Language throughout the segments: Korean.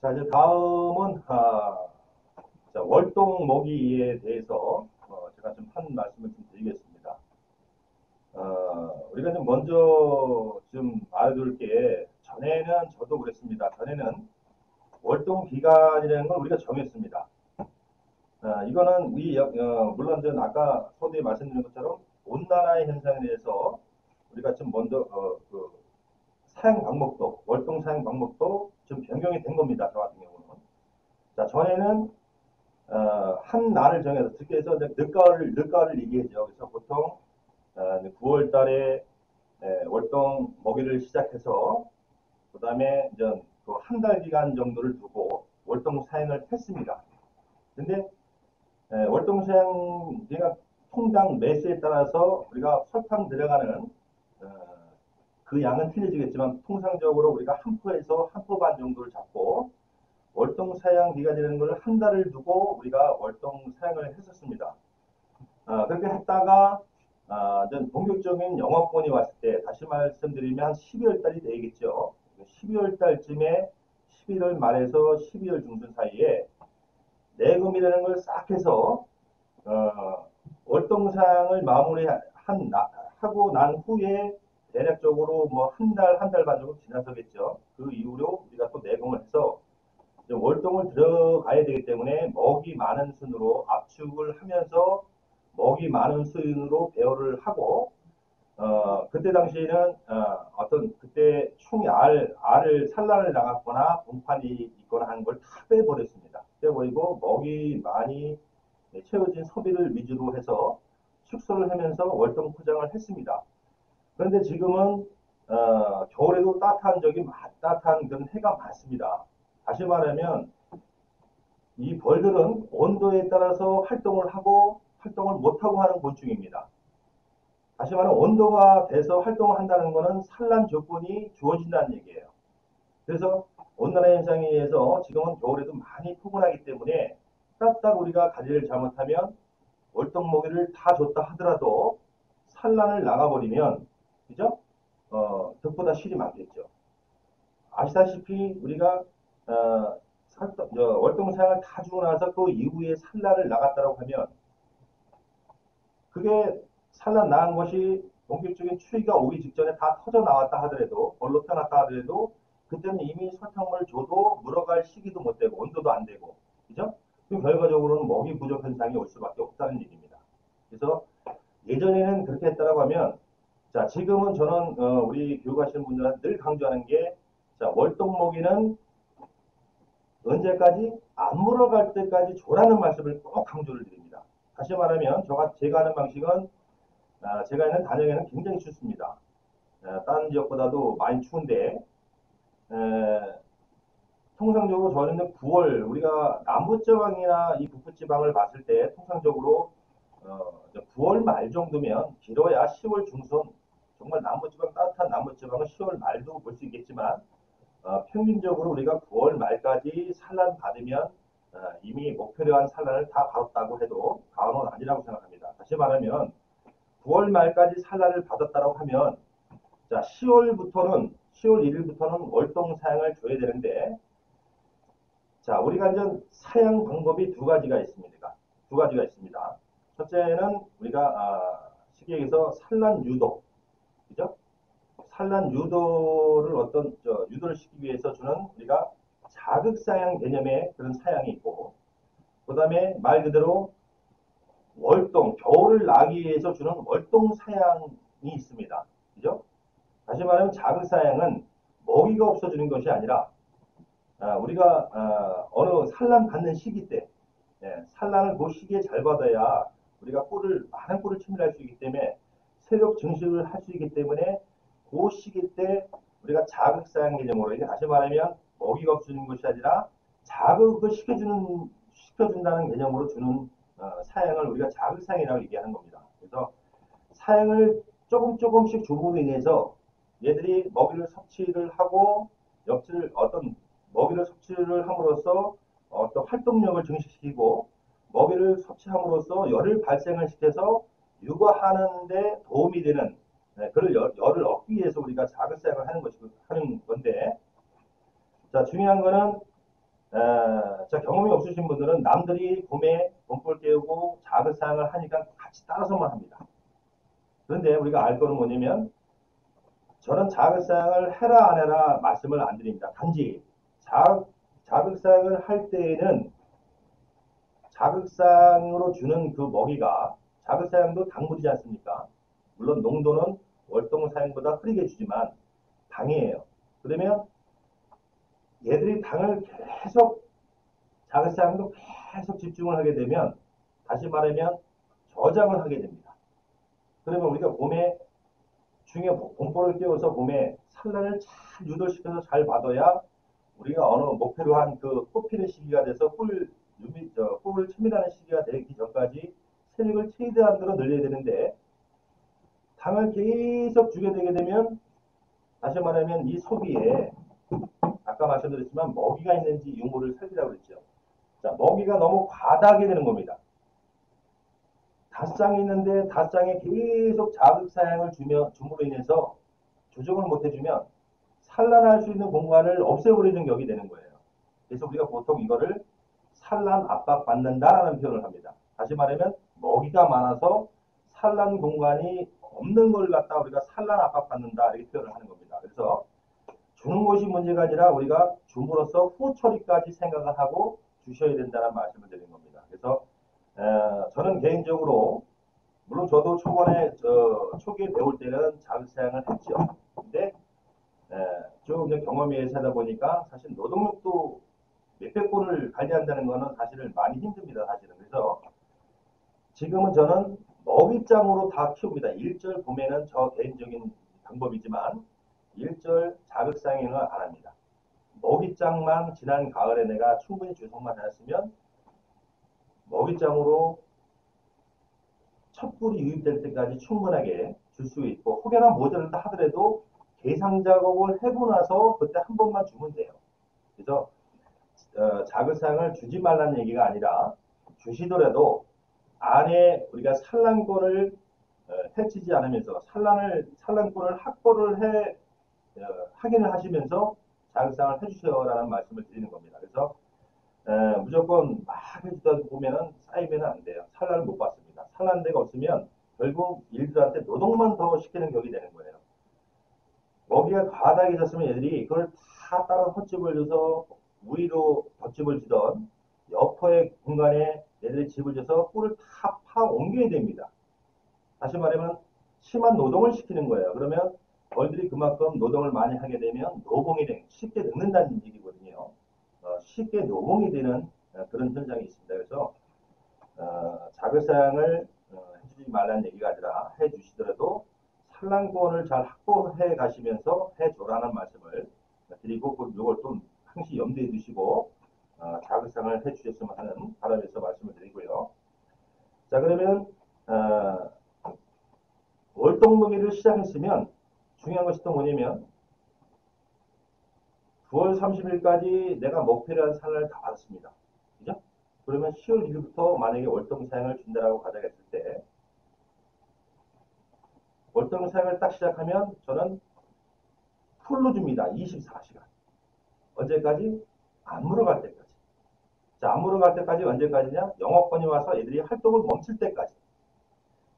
자, 이제 다음은 자, 월동 먹이에 대해서 제가 좀 한 말씀을 좀 드리겠습니다. 우리가 좀 먼저 좀 알아둘 게 전에는 저도 그랬습니다. 전에는 월동 기간이라는 걸 우리가 정했습니다. 이거는 물론 전 아까 서두에 말씀드린 것처럼 온난화의 현상에 대해서 우리가 좀 먼저 그 사용 방법도 월동 사용 방법도 좀 변경이 된 겁니다. 저 같은 경우는. 자, 전에는 한 날을 정해서 특히 해서 늦가을을 얘기하죠. 그래서 보통 9월 달에 월동 먹이를 시작해서 그다음에 이제 한 달 기간 정도를 두고 월동 사행을 했습니다. 근데 월동 사행 우리가 통당 매수에 따라서 우리가 설탕 들어가는 어, 그 양은 틀려지겠지만 통상적으로 우리가 한 포에서 한 포 반 정도를 잡고 월동 사양 기간이라는 걸 한 달을 두고 우리가 월동 사양을 했었습니다. 그렇게 했다가 전 본격적인 영업권이 왔을 때 다시 말씀드리면 12월 달이 되겠죠. 12월 달쯤에 11월 말에서 12월 중순 사이에 내금이라는 걸 싹 해서 월동상을 하고 난 후에 대략적으로 뭐 한 달 반 정도 지나서겠죠. 그 이후로 우리가 또 내금을 해서 월동을 들어가야 되기 때문에 먹이 많은 순으로 압축을 하면서 먹이 많은 순으로 배열을 하고 그때 당시에는 어떤 그때 총이 알을 산란을 나갔거나 공판이 있거나 하는 걸 다 빼버렸습니다. 빼버리고 먹이 많이 채워진 소비를 위주로 해서 축소를 하면서 월동 포장을 했습니다. 그런데 지금은 겨울에도 따뜻한 그런 해가 많습니다. 다시 말하면 이 벌들은 온도에 따라서 활동을 하고 활동을 못하고 하는 곤충입니다. 다시 말하면 온도가 돼서 활동을 한다는 것은 산란 조건이 주어진다는 얘기예요. 그래서 온난화 현상에 의해서 지금은 겨울에도 많이 포근하기 때문에 딱딱 우리가 관리를 잘못하면 월동 먹이를 다 줬다 하더라도 산란을 나가버리면 그죠? 득보다 실이 많겠죠. 아시다시피 우리가 어, 월동 사양을 다 주고 나서 그 이후에 산란을 나갔다고 하면 그게 산란 나은 것이 본격적인 추위가 오기 직전에 다 터져 나왔다 하더라도 벌로 펴놨다 하더라도 그때는 이미 설탕물을 줘도 물어갈 시기도 못 되고 온도도 안 되고 그죠? 그 결과적으로는 먹이 부족 현상이 올 수밖에 없다는 얘기입니다. 그래서 예전에는 그렇게 했다라고 하면 자 지금은 저는 우리 교육하시는 분들한테 늘 강조하는 게 자 월동 먹이는 언제까지 안 물어갈 때까지 줘라는 말씀을 꼭 강조를 드립니다. 다시 말하면 제가 하는 방식은 제가 있는 단역에는 굉장히 춥습니다. 다른 지역보다도 많이 추운데 통상적으로 저는 9월 우리가 남부지방이나 이 북부지방을 봤을 때 통상적으로 9월 말 정도면 길어야 10월 중순 정말 남부지방 따뜻한 남부지방은 10월 말도 볼 수 있겠지만 평균적으로 우리가 9월 말까지 산란 받으면 이미 목표로 한 산란을 다 받았다고 해도 과언은 아니라고 생각합니다. 다시 말하면 9월 말까지 산란을 받았다고 하면 자 10월 1일부터는 월동 사양을 줘야 되는데 자 우리가 이제 사양 방법이 두 가지가 있습니다. 두 가지가 있습니다. 첫째는 우리가 시기에서 산란 유도 그죠? 산란 유도를 유도를 시키기 위해서 주는 우리가 자극사양 개념의 그런 사양이 있고 그 다음에 말 그대로 겨울을 나기 위해서 주는 월동 사양이 있습니다. 그죠? 다시 말하면 자극사양은 먹이가 없어지는 것이 아니라 우리가 어느 산란 받는 시기 때 산란을 그 시기에 잘 받아야 우리가 많은 꿀을 채취할 수 있기 때문에 새벽 증식을 할 수 있기 때문에 그 시기 때 우리가 자극사양 개념으로 이게 다시 말하면 먹이가 없어지는 것이 아니라 자극을 시켜준다는 개념으로 주는 사양을 우리가 자극사양이라고 얘기하는 겁니다. 그래서 사양을 조금씩 줌으로 인해서 얘들이 먹이를 섭취를 하고 어떤 먹이를 섭취를 함으로써 어떤 활동력을 증식시키고 먹이를 섭취함으로써 열을 발생을 시켜서 육아하는데 도움이 되는 그런 열을 얻기 위해서 우리가 자극사양을 하는 건데 자 중요한 거는 자, 경험이 없으신 분들은 남들이 봄에 봄볼 깨우고 자극사항을 하니까 같이 따라서만 합니다. 그런데 우리가 알 거는 뭐냐면 저는 자극사항을 해라 안 해라 말씀을 안 드립니다. 단지 자극사항을 할 때에는 자극사항으로 주는 그 먹이가 자극사항도 당물이지 않습니까? 물론 농도는 월동사항보다 흐리게 주지만 당이에요. 그러면 얘들이 당을 계속 자극사항도 계속 집중을 하게 되면 다시 말하면 저장을 하게 됩니다. 그러면 우리가 봄에 중에 봄보를 띄워서 봄에 산란을 잘 유도시켜서 잘 받아야 우리가 어느 목표로 한 그 꽃피는 시기가 돼서 꿀을 채밀하는 시기가 되기 전까지 세력을 최대한으로 늘려야 되는데 당을 계속 주게 되게 되면 다시 말하면 이 소비에 아까 말씀드렸지만 먹이가 있는지 유무를 살리라고 그랬죠. 자, 먹이가 너무 과다하게 되는 겁니다. 닷장이 있는데 닷장에 계속 자극사항을 줌으로 인해서 조정을 못 해주면 산란할 수 있는 공간을 없애버리는 격이 되는 거예요. 그래서 우리가 보통 이거를 산란 압박 받는다라는 표현을 합니다. 다시 말하면 먹이가 많아서 산란 공간이 없는 걸 갖다 우리가 산란 압박 받는다 이렇게 표현을 하는 겁니다. 그래서 주는 것이 문제가 아니라 우리가 줌으로써 후 처리까지 생각을 하고 주셔야 된다는 말씀을 드리는 겁니다. 그래서 저는 개인적으로 물론 저도 초기에 배울 때는 자극사항을 했죠. 근데 쭉 이제 경험에 사다 보니까 사실 노동력도 몇백 분을 관리한다는 거는 사실은 많이 힘듭니다. 사실은. 그래서 지금은 저는 먹이장으로 다 키웁니다. 일절 봄에는 저 개인적인 방법이지만 일절 자극상에는 안 합니다. 먹이장만 지난 가을에 내가 충분히 주성만 했으면 먹이장으로 첫 꿀이 유입될 때까지 충분하게 줄 수 있고 혹여나 모자란다 하더라도 계상 작업을 해보고 나서 그때 한 번만 주면 돼요. 그래서 자극상을 주지 말라는 얘기가 아니라 주시더라도 안에 우리가 산란권을 해치지 않으면서 산란권을 확보를 확인을 하시면서 자극상을 해주세요라는 말씀을 드리는 겁니다. 그래서 무조건 막 해주다 보면은 쌓이면 안 돼요. 산란을 못 받습니다. 산란대가 없으면 결국 일들한테 노동만 더 시키는 격이 되는 거예요. 먹이가 과다하게 졌으면 얘들이 그걸 다 따로 헛집을 줘서 우위로 덧집을 지던 여포의 공간에 얘들이 집을 져서 꿀을 다 파 옮겨야 됩니다. 다시 말하면 심한 노동을 시키는 거예요. 그러면 벌들이 그만큼 노동을 많이 하게 되면 노봉이 쉽게 늙는다는 얘기거든요. 쉽게 노봉이 되는 그런 현상이 있습니다. 그래서 자극사항을 해주지 말라는 얘기가 아니라 해주시더라도 산란권을 잘 확보해 가시면서 해줘라는 말씀을 드리고 이걸 좀 항시 염두에 두시고 자극상을 해주셨으면 하는 바람에서 말씀을 드리고요. 자 그러면 월동무기를 시작했으면 중요한 것이 또 뭐냐면 9월 30일까지 내가 목표로 한 산란을 다 받았습니다. 그죠? 그러면 10월 1일부터 만약에 월동사양을 준다라고 가정했을 때 월동사양을 딱 시작하면 저는 풀로 줍니다. 24시간. 언제까지? 안 물어갈 때까지. 자, 안 물어갈 때까지 언제까지냐? 영업권이 와서 애들이 활동을 멈출 때까지.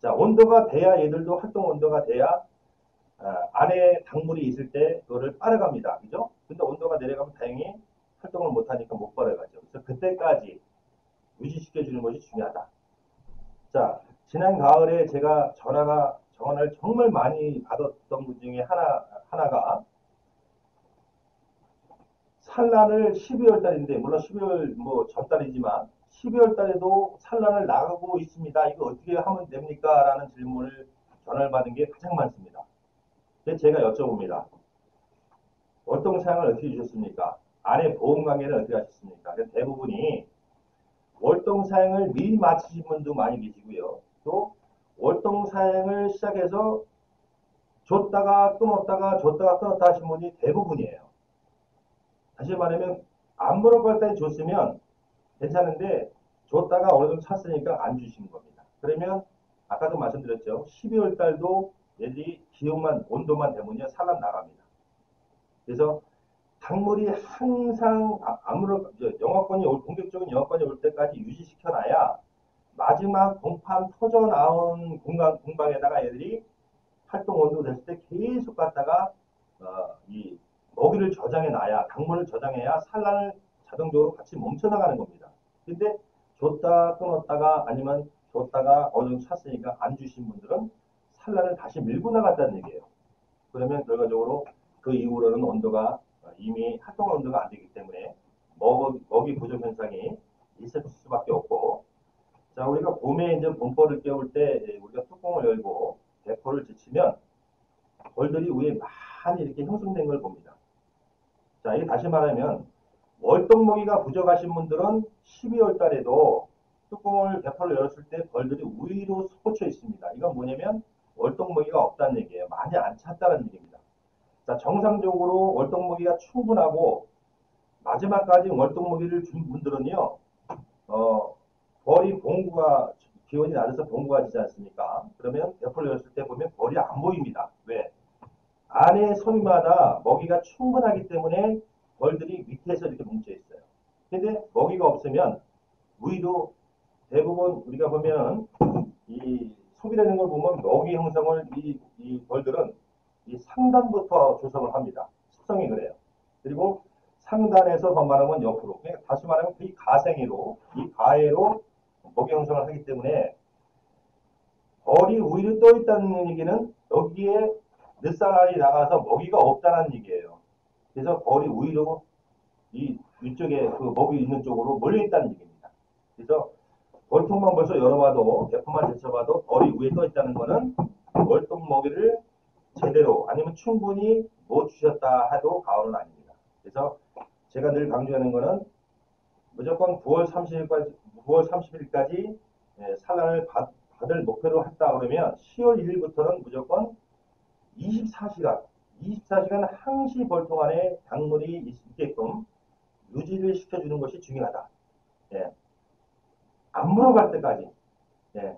자, 온도가 돼야 얘들도 활동 온도가 돼야 안에 당물이 있을 때 그거를 빨아갑니다. 그죠? 근데 온도가 내려가면 다행히 활동을 못하니까 못 빨아가죠. 그래서 그때까지 유지시켜주는 것이 중요하다. 자, 지난 가을에 제가 전화를 정말 많이 받았던 분 중에 하나가 산란을 12월 달인데, 물론 12월 뭐 전달이지만 12월 달에도 산란을 나가고 있습니다. 이거 어떻게 하면 됩니까? 라는 질문을 전화를 받은 게 가장 많습니다. 그래서 제가 여쭤봅니다. 월동사양을 어떻게 주셨습니까? 안에 보험관계는 어떻게 하셨습니까? 대부분이 월동사양을 미리 마치신 분도 많이 계시고요. 또 월동사양을 시작해서 줬다가 끊었다가 줬다가 끊었다 하신 분이 대부분이에요. 다시 말하면 안 물어볼 때 줬으면 괜찮은데 줬다가 어느 정도 찼으니까 안 주시는 겁니다. 그러면 아까도 말씀드렸죠. 12월 달도 얘들이 기온만 온도만 되면요 산란 나갑니다. 그래서 작물이 항상 본격적인 영어권이 올 때까지 유지시켜놔야 마지막 공판 터져 나온 공방에다가 애들이 활동 온도 됐을 때 계속 갔다가 이 먹이를 저장해 놔야, 강물을 저장해야 산란을 자동적으로 같이 멈춰 나가는 겁니다. 근데 줬다 끊었다가 아니면 줬다가 어느 정도 찼으니까 안 주신 분들은 산란을 다시 밀고 나갔다는 얘기예요. 그러면 결과적으로 그 이후로는 온도가 이미 활동 온도가 안 되기 때문에 먹이 부족 현상이 있을 수밖에 없고, 자, 우리가 봄에 이제 봄벌을 깨울 때 우리가 뚜껑을 열고 대포를 지치면 벌들이 위에 많이 이렇게 형성된 걸 봅니다. 자, 이게 다시 말하면 월동먹이가 부족하신 분들은 12월 달에도 뚜껑을 대포를 열었을 때 벌들이 위로 솟구쳐 있습니다. 이건 뭐냐면 월동먹이가 없다는 얘기예요. 많이 안 찼다는 얘기입니다. 자, 정상적으로 월동먹이가 충분하고 마지막까지 월동먹이를 준 분들은요, 벌이 봉구가, 기온이 낮아서 봉구가 지지 않습니까? 그러면 대포를 열었을 때 보면 벌이 안 보입니다. 왜? 안에 섬마다 먹이가 충분하기 때문에 벌들이 밑에서 이렇게 뭉쳐 있어요. 근데 먹이가 없으면 위도 대부분 우리가 보면 이 속이라는 걸 보면 먹이 형성을 이 벌들은 이 상단부터 조성을 합니다. 습성이 그래요. 그리고 상단에서 반말하면 옆으로. 그러니까 다시 말하면 이 가생이로, 이 가해로 먹이 형성을 하기 때문에 벌이 위로 떠 있다는 얘기는 여기에 늦사람이 나가서 먹이가 없다는 얘기예요. 그래서 벌이 위로 이쪽에 그 먹이 있는 쪽으로 몰려 있다는 얘기입니다. 그래서 월통만 벌써 열어봐도 대포만 제쳐봐도 벌이 위에 떠 있다는 거는 월통 먹이를 제대로 아니면 충분히 못 주셨다 해도 과언은 아닙니다. 그래서 제가 늘 강조하는 거는 무조건 9월 30일까지 산란을 받을 목표로 했다 그러면 10월 1일부터는 무조건 24시간 항시 벌통 안에 작물이 있게끔 유지를 시켜주는 것이 중요하다. 예. 안 물어갈 때까지. 예.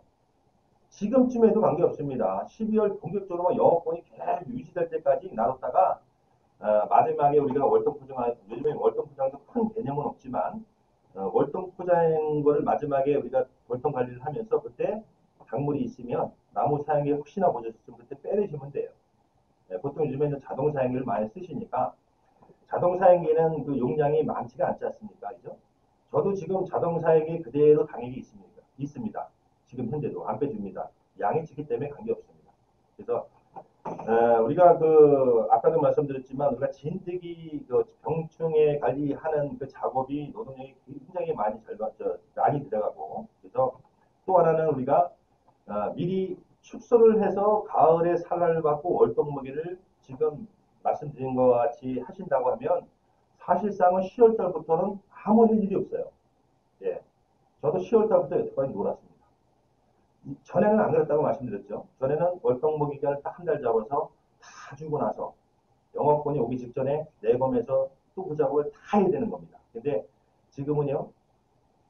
지금쯤에도 관계없습니다. 12월 본격적으로 영업권이 계속 유지될 때까지 놔뒀다가 마지막에 우리가 월동포장, 요즘에 월동포장도 큰 개념은 없지만 월동포장인 거를 마지막에 우리가 월동 관리를 하면서 그때 작물이 있으면 나무 사양기 혹시나 보셨으면 그때 빼내시면 돼요. 네, 보통 요즘에는 자동 사양기를 많이 쓰시니까 자동 사양기는 그 용량이 많지가 않지 않습니까? 그죠? 저도 지금 자동 사양기 그대로 당연히 있습니다. 지금 현재도 안 빼줍니다. 양이 짙기 때문에 관계없습니다. 그래서 우리가 그 아까도 말씀드렸지만 우리가 진드기 그 병충해 관리하는 그 작업이 노동력이 굉장히 많이 들어가고 그래서 또 하나는 우리가 미리 축소를 해서 가을에 산란을 받고 월동먹이를 지금 말씀드린 것 같이 하신다고 하면 사실상은 10월 달부터는 아무 할 일이 없어요. 예. 저도 10월 달부터 여태까지 놀았습니다. 전에는 안 그랬다고 말씀드렸죠. 전에는 월동무 기간을 딱 한 달 잡아서 다 주고 나서 영업권이 오기 직전에 내검에서 또 그 작업을 다 해야 되는 겁니다. 근데 지금은요,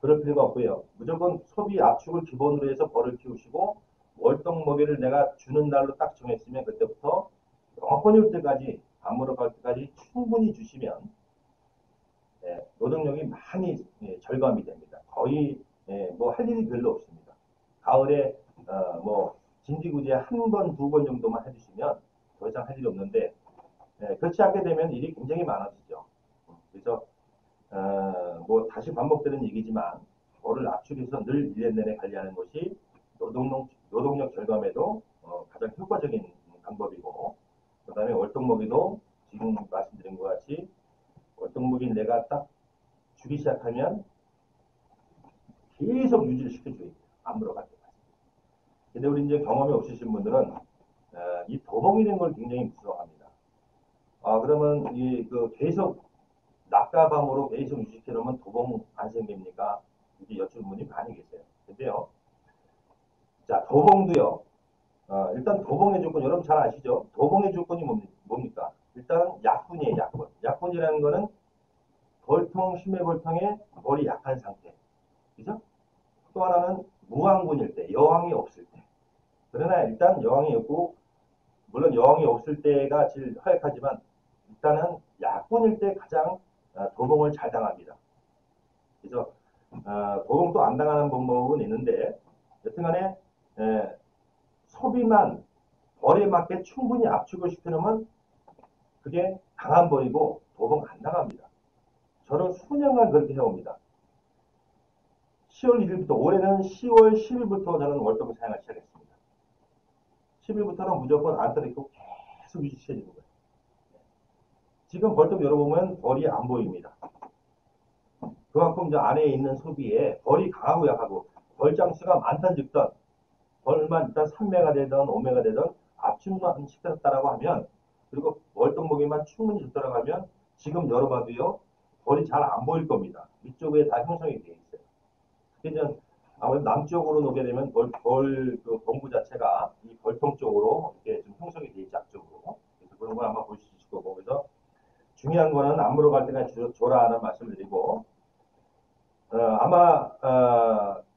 그럴 필요가 없고요. 무조건 소비 압축을 기본으로 해서 벌을 키우시고 월동 먹이를 내가 주는 날로 딱 정했으면 그때부터 영업권이 올 때까지 안 물어갈 때까지 충분히 주시면 노동력이 많이 절감이 됩니다. 거의 뭐 할 일이 별로 없습니다. 가을에 뭐 진지구제 한 번, 두 번 정도만 해주시면 더 이상 할 일이 없는데 그렇지 않게 되면 일이 굉장히 많아지죠. 그래서 뭐 다시 반복되는 얘기지만 벌을 압축해서 늘 1년 내내 관리하는 것이 노동력 절감에도 가장 효과적인 방법이고 그 다음에 월동먹이도 지금 말씀드린 것 같이 월동먹이 내가 딱 주기 시작하면 계속 유지를 시켜줘야 돼요. 안 물어갈 때까지. 근데 우리 이제 경험이 없으신 분들은 이 도봉이라는 걸 굉장히 무서워합니다. 그러면 그 계속 낮과 밤으로 계속 유지시켜놓으면 도봉 안 생깁니까? 이게 여쭈는 분이 많이 계세요. 근데요, 자 도봉도요. 일단 도봉의 조건 여러분 잘 아시죠? 도봉의 조건이 뭡니까? 일단 약분이에요. 약분. 약분이라는 거는 벌통, 심해벌통에 벌이 약한 상태. 그죠? 또 하나는 무왕군일 때, 여왕이 없을 때. 그러나 일단 여왕이 없고, 물론 여왕이 없을 때가 제일 허약하지만, 일단은 약군일 때 가장 도봉을 잘 당합니다. 그래서 도봉도 안 당하는 방법은 있는데 여튼간에 소비만 벌에 맞게 충분히 압축을 시켜놓으면 그게 강한 벌이고 도봉 안 나갑니다. 저는 수년간 그렇게 해옵니다. 10월 1일부터 올해는 10월 10일부터 저는 월동 사용을 시작했습니다. 10일부터는 무조건 안 떨어지고 계속 유지시켜주는 거예요. 지금 벌떡 열어보면 벌이 안 보입니다. 그만큼 이제 안에 있는 소비에 벌이 강하고 약하고 벌장수가 많던 즉던 벌만 일단 3매가 되든 5매가 되든 압축만 시켰다라고 하면 그리고 월동목에만 충분히 줬다라고 하면 지금 열어봐도요 벌이 잘 안 보일 겁니다. 위쪽에 다 형성이 되어 있어요. 그냥 아무래도 남쪽으로 놓게 되면 그 본부 자체가 이 벌통 쪽으로 이렇게 좀 형성이 되어 있지 앞쪽으로. 그래서 그런 걸 아마 보실 수 있을 거고 그래서 중요한 거는 안 물어갈 때는 줘라 하는 말씀을 드리고 아마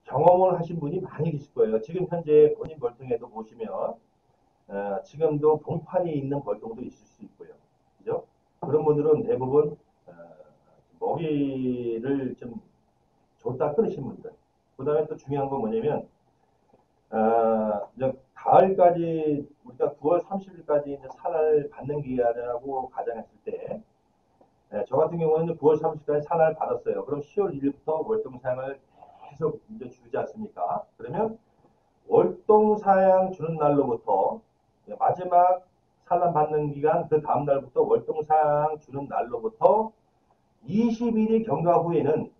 경험을 하신 분이 많이 계실 거예요. 지금 현재 본인 벌통에도 보시면 지금도 봉판이 있는 벌통도 있을 수 있고요. 그죠? 그런 분들은 대부분 먹이를 좀 줬다 끊으신 분들. 그 다음에 또 중요한 건 뭐냐면 이제 가을까지 우리가 9월 30일까지 이제 산을 받는 기간이라고 가정했을 때 저 같은 경우는 9월 30일까지 산을 받았어요. 그럼 10월 1일부터 월동사양을 계속 이제 주지 않습니까? 그러면 월동사양 주는 날로부터 마지막 산란 받는 기간 그 다음 날부터 월동사양 주는 날로부터 20일이 경과 후에는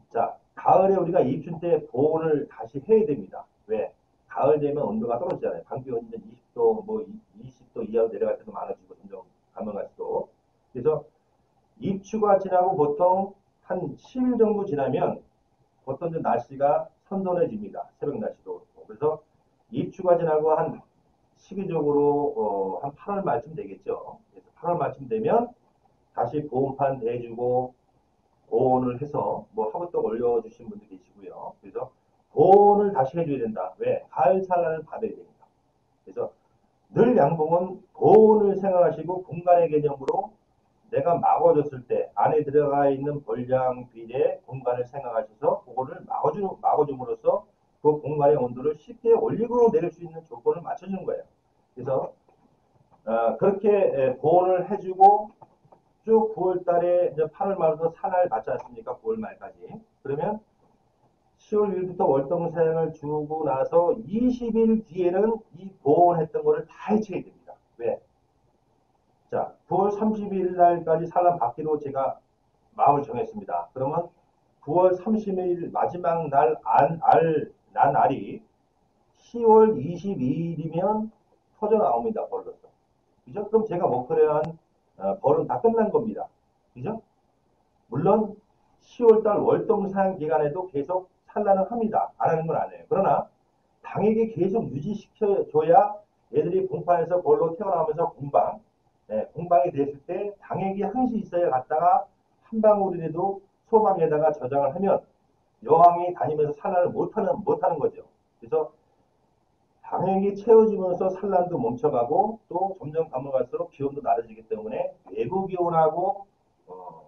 자 가을에 우리가 입춘 때 보온을 다시 해야 됩니다. 왜? 가을 되면 온도가 떨어지잖아요. 밤 기온이 20도 뭐 20도 이하로 내려갈 때도 많아지고 점점 가면 갈수록 그래서 입추가 지나고 보통 한 10일 정도 지나면 보통 날씨가 선선해집니다. 새벽 날씨도. 그래서 입추가 지나고 한 시기적으로 한 8월 말쯤 되겠죠. 그래서 8월 말쯤 되면 다시 보온판 대주고 보온을 해서 뭐 하부떡 올려주신 분도 계시고요. 그래서 보온을 다시 해줘야 된다. 왜? 가을 산란을 받아야 됩니다. 그래서 늘 양봉은 보온을 생각하시고 공간의 개념으로 내가 막아줬을 때 안에 들어가 있는 벌장 비례 공간을 생각하셔서 그거를 막아줌으로써 그 공간의 온도를 쉽게 올리고 내릴 수 있는 조건을 맞춰주는 거예요. 그래서 그렇게 보온을 해주고 쭉 9월 달에 이제 8월 말부터 산을 맞지 않습니까? 9월 말까지. 그러면 10월 1일부터 월동사양을 주고 나서 20일 뒤에는 이 보온했던 거를 다 해체해야 됩니다. 왜? 자, 9월 30일 날까지 산란 받기로 제가 마음을 정했습니다. 그러면 9월 30일 마지막 난 날이 10월 22일이면 터져 나옵니다. 벌로서. 그죠? 그럼 제가 목표로 한 벌은 다 끝난 겁니다. 그죠? 물론 10월달 월동사양 기간에도 계속 산란을 합니다. 안 하는 건 아니에요. 그러나 당에게 계속 유지시켜줘야 얘들이 공판에서 벌로 태어나면서 공방이 됐을 때 당액이 항시 있어야 갔다가 한 방울이라도 소방에다가 저장을 하면 여왕이 다니면서 산란을 못하는 거죠. 그래서 당액이 채워지면서 산란도 멈춰가고 또 점점 가면 갈수록 기온도 낮아지기 때문에 외부 기온하고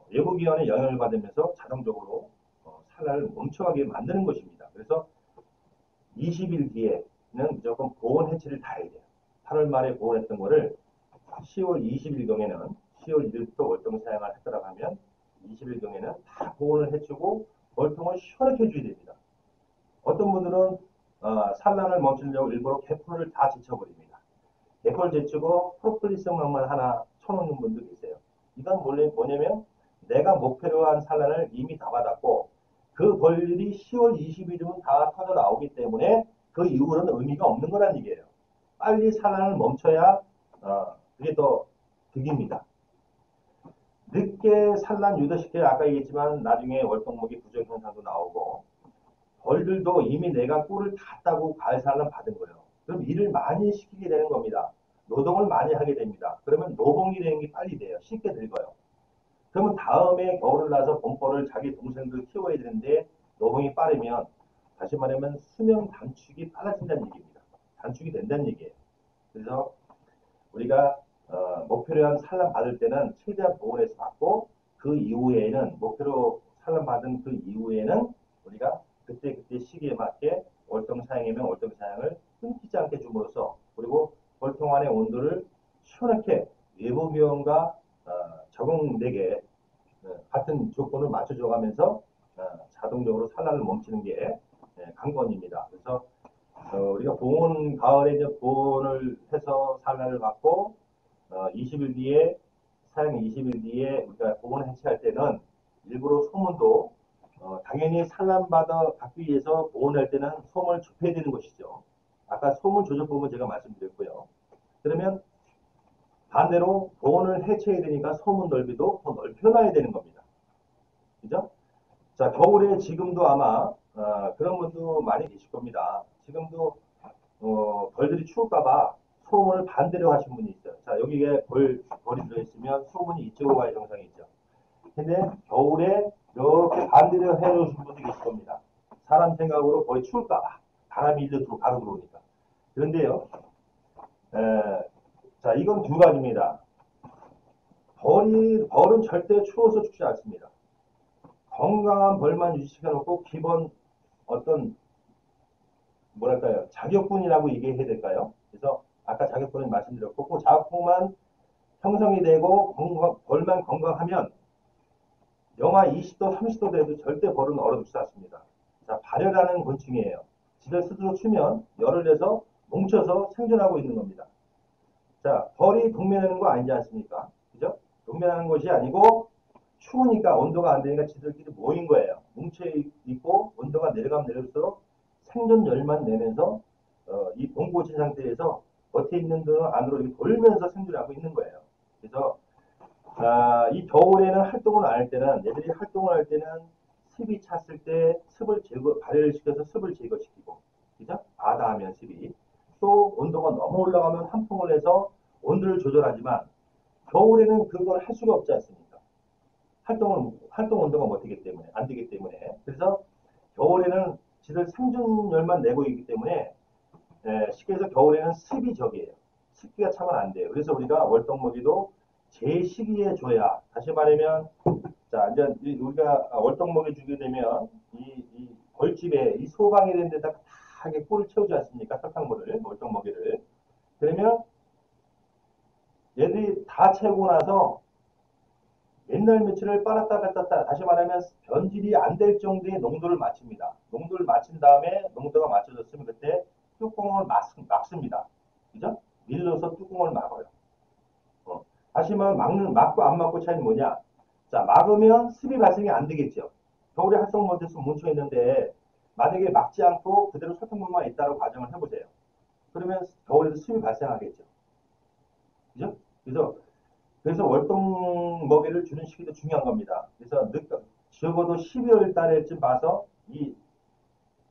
외부 기온에 영향을 받으면서 자동적으로 산란을 멈춰가게 만드는 것입니다. 그래서 20일 뒤에는 무조건 보온 해체를 다 해야 돼요. 8월 말에 보온했던 거를 10월 20일경에는 10월 1일부터 월동을 사용을 했더라고 하면 20일경에는 다 보온을 해주고 월동을 시원하게 해줘야 됩니다. 어떤 분들은 산란을 멈추려고 일부러 개포를 다 제쳐버립니다. 개포를 제치고 프로폴리스만 하나 쳐놓는 분도 계세요. 이건 뭐냐면 내가 목표로 한 산란을 이미 다 받았고 그 벌들이 10월 20일이면 다 터져 나오기 때문에 그 이후로는 의미가 없는 거란 얘기예요. 빨리 산란을 멈춰야 그게 더 득입니다. 늦게 산란 유도시켜야 아까 얘기했지만 나중에 월동목이 부정현상도 나오고 벌들도 이미 내가 꿀을 다 따고 가을 산란 받은 거예요. 그럼 일을 많이 시키게 되는 겁니다. 노동을 많이 하게 됩니다. 그러면 노봉이 되는 게 빨리 돼요. 쉽게 늙어요. 그러면 다음에 겨울을 나서 봄벌을 자기 동생들 키워야 되는데 노동이 빠르면 다시 말하면 수명 단축이 빨라진다는 얘기입니다. 단축이 된다는 얘기예요. 그래서 우리가 목표로 한 산란 받을 때는 최대한 보온해서 받고 그 이후에는 목표로 산란받은 그 이후에는 우리가 그때 시기에 맞게 월동 사양이면 월동 사양을 끊기지 않게 줌으로써 그리고 월동 안의 온도를 시원하게 외부 기온과 적응되게 같은 조건을 맞춰줘가면서 자동적으로 산란을 멈추는 게 관건입니다. 그래서 우리가 보온 가을에 이제 보온을 해서 산란을 받고 20일 뒤에 사용 20일 뒤에 우리가 보온을 해체할 때는 일부러 소문도 당연히 받기 위해서 보온할 때는 솜을 좁혀야 되는 것이죠. 아까 소문 조절법은 제가 말씀드렸고요. 그러면 반대로 보온을 해체해야 되니까 소문 넓이도 더 넓혀놔야 되는 겁니다. 그죠? 자, 겨울에 지금도 아마 그런 분도 많이 계실 겁니다. 지금도 벌들이 추울까봐 소문을 반대로 하신 분이 있어요. 자, 여기에 벌이 들어있으면 소문이 이쪽으로 가야 정상이 있죠. 근데 겨울에 이렇게 반대로 해놓으신 분도 계실 겁니다. 사람 생각으로 벌이 추울까봐 바람이 일로 바로 들어오니까. 그런데요, 자, 이건 두 가지입니다. 벌은 절대 추워서 죽지 않습니다. 건강한 벌만 유지시켜놓고 기본 어떤 뭐랄까요 자격분이라고 얘기해야 될까요? 그래서 아까 자격분은 말씀드렸고 그 자격분만 형성이 되고 벌만 건강하면 영하 20도 30도 돼도 절대 벌은 얼어 죽지 않습니다. 자, 발열하는 곤충이에요. 지들 스스로 추면 열을 내서 뭉쳐서 생존하고 있는 겁니다. 자, 벌이 동면하는 거 아니지 않습니까? 그죠? 동면하는 것이 아니고 추우니까 온도가 안 되니까 지들끼리 모인 거예요. 뭉쳐있고 온도가 내려가면 내릴수록 생존열만 내면서 이 봉고친 상태에서 겉에 있는 등 안으로 이렇게 돌면서 생존하고 있는 거예요. 그래서 이 겨울에는 활동을 안 할 때는 얘들이 활동을 할 때는 습이 찼을 때 습을 발열을 시켜서 습을 제거시키고 그죠? 바다하면 습이 또 온도가 너무 올라가면 환풍을 해서 온도를 조절하지만 겨울에는 그걸 할 수가 없지 않습니까? 활동 온도가 못 되기 때문에, 안 되기 때문에. 그래서 겨울에는 지들 생존열만 내고 있기 때문에, 쉽게 해서 겨울에는 습이 적이에요. 습기가 차면 안 돼요. 그래서 우리가 월동먹이도 제 시기에 줘야, 다시 말하면, 자, 이제 우리가 월동먹이 주게 되면, 이 벌집에, 이 소방이 된 데다가 다 꿀을 채우지 않습니까? 설탕물을, 월동먹이를. 그러면 얘들이 다 채우고 나서 옛날 며칠을 빨았다 뺐다 다시 말하면 변질이 안 될 정도의 농도를 맞춥니다. 농도를 맞춘 다음에 농도가 맞춰졌으면 그때 뚜껑을 막습니다. 그죠? 밀려서 뚜껑을 막아요. 다시 말하면 막고 안 막고 차이는 뭐냐? 자, 막으면 습이 발생이 안 되겠죠. 겨울에 활성 못해서 뭉쳐 있는데 만약에 막지 않고 그대로 설탕물만 있다고 가정을 해보세요. 그러면 겨울에도 습이 발생하겠죠. 그죠? 그래서 월동 먹이를 주는 시기도 중요한 겁니다. 그래서 적어도 12월 달에쯤 봐서 이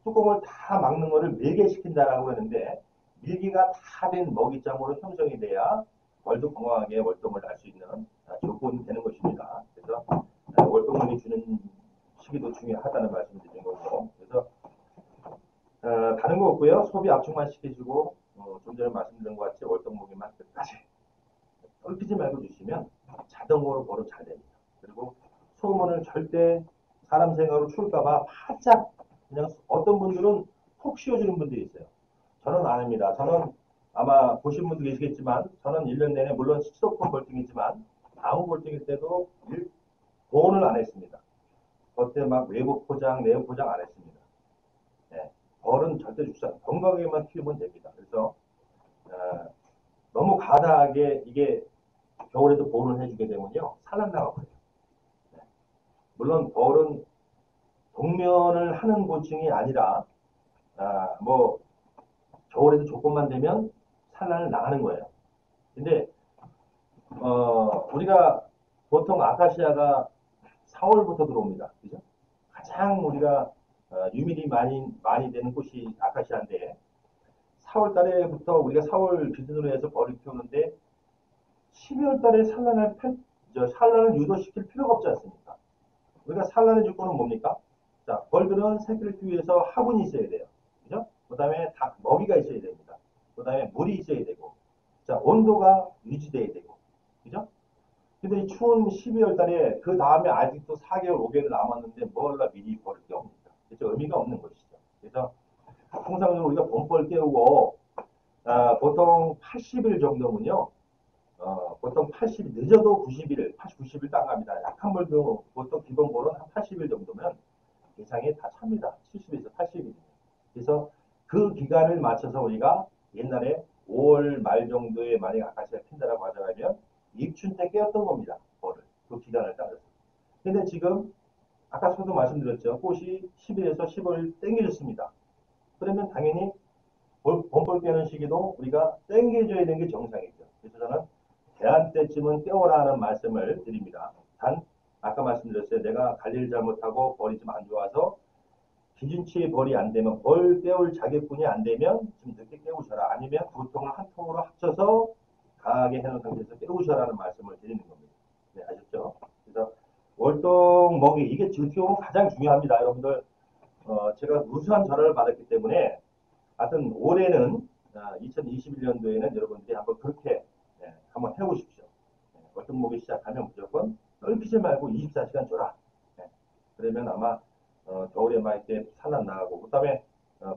뚜껑을 다 막는 거를 밀개시킨다라고 하는데 밀기가 다 된 먹이장으로 형성이 돼야 월도 건강하게 월동을 할 수 있는 조건이 되는 것입니다. 그래서 월동 먹이 주는 시기도 중요하다는 말씀을 드린 거고 그래서 다른 거 없고요. 소비 압축만 시켜주고 좀 전에 말씀드린 것 같이 월동 먹이만 끝까지 떨피지 말고 주시면 자동으로 버릇 잘 됩니다. 그리고 소문을 절대 사람 생각으로 추울까봐 바짝 그냥 어떤 분들은 푹 씌워주는 분들이 있어요. 저는 안 합니다. 저는 아마 보신 분도 계시겠지만 저는 1년 내내 물론 스티로폼 볼팅이지만 아무 볼팅일 때도 보온을 안 했습니다. 그때 막 외부 포장, 내부 포장 안 했습니다. 네. 벌은 절대 죽지 않아요. 건강하게만 키우면 됩니다. 그래서 너무 과다하게 이게 겨울에도 보온을 해주게 되면요. 산란 나가버려요. 네. 물론 벌은 동면을 하는 곤충이 아니라 뭐 겨울에도 조건만 되면 산란을 나가는 거예요. 근데 우리가 보통 아카시아가 4월부터 들어옵니다. 그죠? 가장 우리가 유밀이 많이 되는 꽃이 아카시아인데 4월 달에부터 우리가 4월 기준으로 해서 벌을 키우는데 12월 달에 산란을 유도시킬 필요가 없지 않습니까? 우리가 산란의 조건은 뭡니까? 자, 벌들은 새끼를 키우기 위해서 화분이 있어야 돼요. 그죠? 그 다음에 먹이가 있어야 됩니다. 그 다음에 물이 있어야 되고, 자, 온도가 유지돼야 되고, 그죠? 근데 이 추운 12월 달에 그 다음에 아직도 4개월, 5개월 남았는데 뭘라 미리 버릴 게 없습니다. 그래서 의미가 없는 것이죠. 그래서 통상적으로 우리가 봄벌 깨우고 보통 80일 정도면요. 보통 80일, 늦어도 90일, 80, 90일 딱 갑니다. 약한 벌도 보통 기본벌은 한 80일 정도면 예상이 다 찹니다. 70에서 80일. 그래서 그 기간을 맞춰서 우리가 옛날에 5월 말 정도에 만약 아카시아 핀다라고 가져가면 입춘 때 깨웠던 겁니다. 벌을. 그 기간을 따라서. 근데 지금 아까 저도 말씀드렸죠. 꽃이 10일에서 15일 땡겨졌습니다. 그러면 당연히 봄벌 깨는 시기도 우리가 땡겨줘야 되는 게 정상이죠. 그래서 저는 대안 때쯤은 깨워라는 말씀을 드립니다. 단 아까 말씀드렸어요. 내가 관리를 잘못하고 벌이 좀 안 좋아서 기준치의 벌이 안 되면 벌 깨울 자격분이 안 되면 좀 늦게 깨우셔라. 아니면 두 통을 한 통으로 합쳐서 강하게 해놓은 상태에서 깨우셔라는 말씀을 드리는 겁니다. 네, 아셨죠? 그래서 월동 먹이 이게 어떻게 보면 가장 중요합니다. 여러분들 제가 우수한 전화를 받았기 때문에 하여튼 올해는 2021년도에는 여러분들이 한번 그렇게 한번 해보십시오. 월동 먹이 시작하면 무조건 넓히지 말고 24시간 줘라. 그러면 아마 겨울에 막 이렇게 산란 나가고 그다음에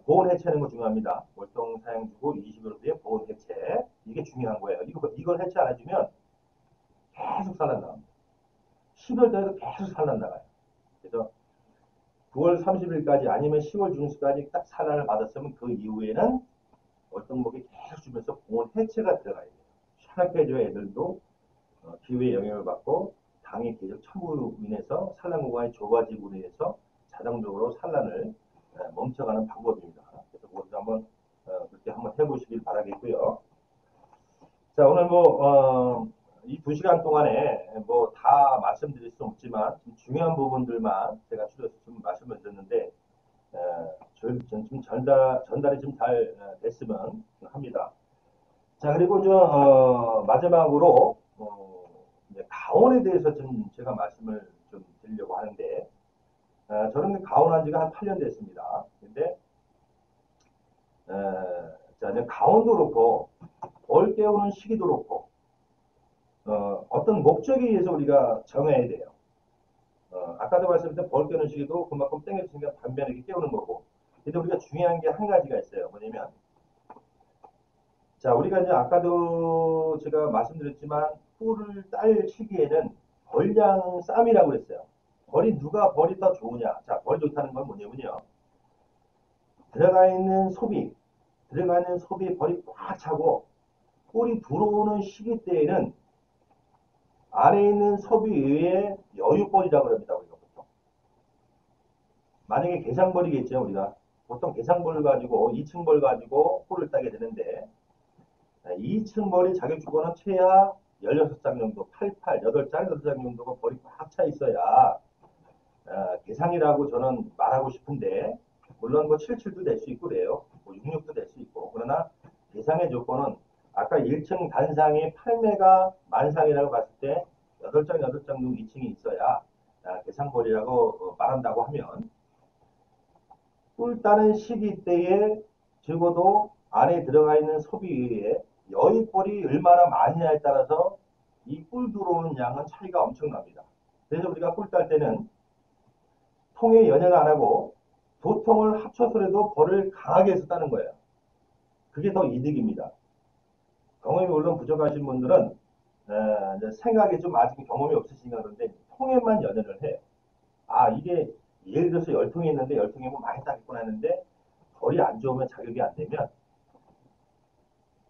보온 해체하는 거 중요합니다. 월동 사양 주고 20일 뒤에 보온 해체 이게 중요한 거예요. 이걸 해체 안 해주면 계속 산란 나갑니다. 10월 달에도 계속 산란 나가요. 그래서 9월 30일까지 아니면 10월 중순까지 딱 산란을 받았으면 그 이후에는 월동목이 계속 주면서 보온 해체가 들어가야 돼요. 시원하게 해줘야 애들도 기후의 영향을 받고 당이 계속 첨부로 인해서 산란 공간이 좁아지고 인해서 자동적으로 산란을 멈춰가는 방법입니다. 그래서 그것도 한번 그렇게 한번 해보시길 바라겠고요. 자 오늘 이 2시간 동안에 뭐 다 말씀드릴 수 없지만 중요한 부분들만 제가 추려서 좀 말씀을 드렸는데 좀 전달이 좀 잘 됐으면 합니다. 자 그리고 마지막으로 가온에 대해서 좀 제가 말씀을 좀 드리려고 하는데 저는 가온한 지가 한 8년 됐습니다. 근데 자 이제 가온도 그렇고 벌 깨우는 시기도 그렇고 어떤 목적에 의해서 우리가 정해야 돼요. 아까도 말씀드린 벌 깨우는 시기도 그만큼 땡겨주니까 반면에 깨우는 거고. 근데 우리가 중요한 게 한 가지가 있어요. 뭐냐면 자 우리가 이제 아까도 제가 말씀드렸지만 꿀을 딸 시기에는 벌량 쌈이라고 그랬어요. 벌이 더 좋으냐? 자, 벌이 좋다는 건 뭐냐면요. 들어가 있는 소비에 벌이 꽉 차고 꿀이 들어오는 시기 때에는 안에 있는 소비 외에 여유벌이라고 합니다. 우리가 보통. 만약에 개상벌이겠죠. 우리가 보통 개상벌 가지고 2층 벌 가지고 꿀을 따게 되는데 2층 벌이 자격 주고는 최하 16장 정도, 8장, 8장 정도가 벌이 꽉 차 있어야 개상이라고 저는 말하고 싶은데 물론 뭐 77도 될 수 있고 그래요. 뭐 66도 될 수 있고 그러나 개상의 조건은 아까 1층 단상이 8매가 만상이라고 봤을 때 8장, 8장 정도 2층이 있어야 개상벌이라고 말한다고 하면 꿀 따는 시기 때에 적어도 안에 들어가 있는 소비에 여유벌이 얼마나 많이냐에 따라서 이 꿀 들어오는 양은 차이가 엄청납니다. 그래서 우리가 꿀 딸 때는 통에 연연을 안 하고 두 통을 합쳐서라도 벌을 강하게 해서 따는 거예요. 그게 더 이득입니다. 경험이 물론 부족하신 분들은 생각이 좀 아직 경험이 없으시니까 그런데 통에만 연연을 해요. 아 이게 예를 들어서 10통이 있는데 10통이면 많이 따겠구나 했는데 벌이 안 좋으면 자격이 안 되면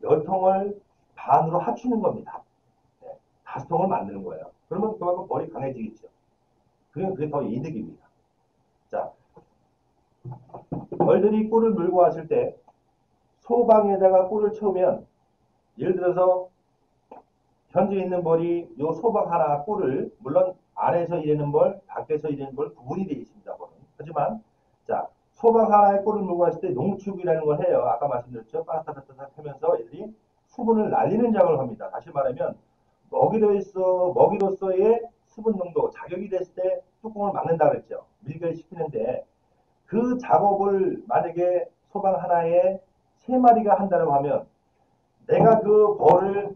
10통을 반으로 합치는 겁니다. 5통을 만드는 거예요. 그러면 그만큼 벌이 강해지겠죠. 그게 더 이득입니다. 자, 벌들이 꿀을 물고 왔을 때 소방에다가 꿀을 채우면 예를 들어서 현재 있는 벌이 요 소방 하나 꿀을 물론 안에서 일하는 벌, 밖에서 일하는 벌 구분이 되어 있습니다. 벌은. 하지만 자 소방 하나의 꿀을 물고 왔을 때 농축이라는 걸 해요. 아까 말씀드렸죠. 빠삭빠삭 하면서 애들이 수분을 날리는 작업을 합니다. 다시 말하면 먹이로서의 수분 농도 자격이 됐을 때 뚜껑을 막는다 그랬죠. 밀결시키는데 그 작업을 만약에 소방 하나에 3마리가 한다고 하면 내가 그 벌을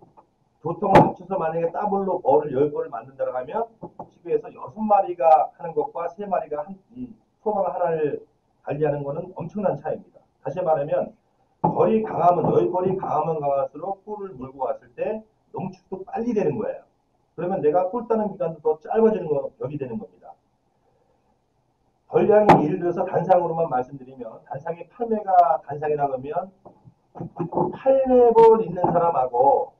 두 통을 합쳐서 만약에 더블로 벌을 10벌을 만든다고 하면 지구에서 6마리가 하는 것과 3마리가 이 소방 하나를 관리하는 것은 엄청난 차이입니다. 다시 말하면 벌이 강하면 10벌이 강하면 강할수록 꿀을 물고 왔을 때 농축도 빨리 되는 거예요. 그러면 내가 꿀 따는 기간도 더 짧아지는 격이 되는 겁니다. 벌량이 예를 들어서 단상으로만 말씀드리면 단상이 8매가 단상이라고 하면 8매벌 있는 사람하고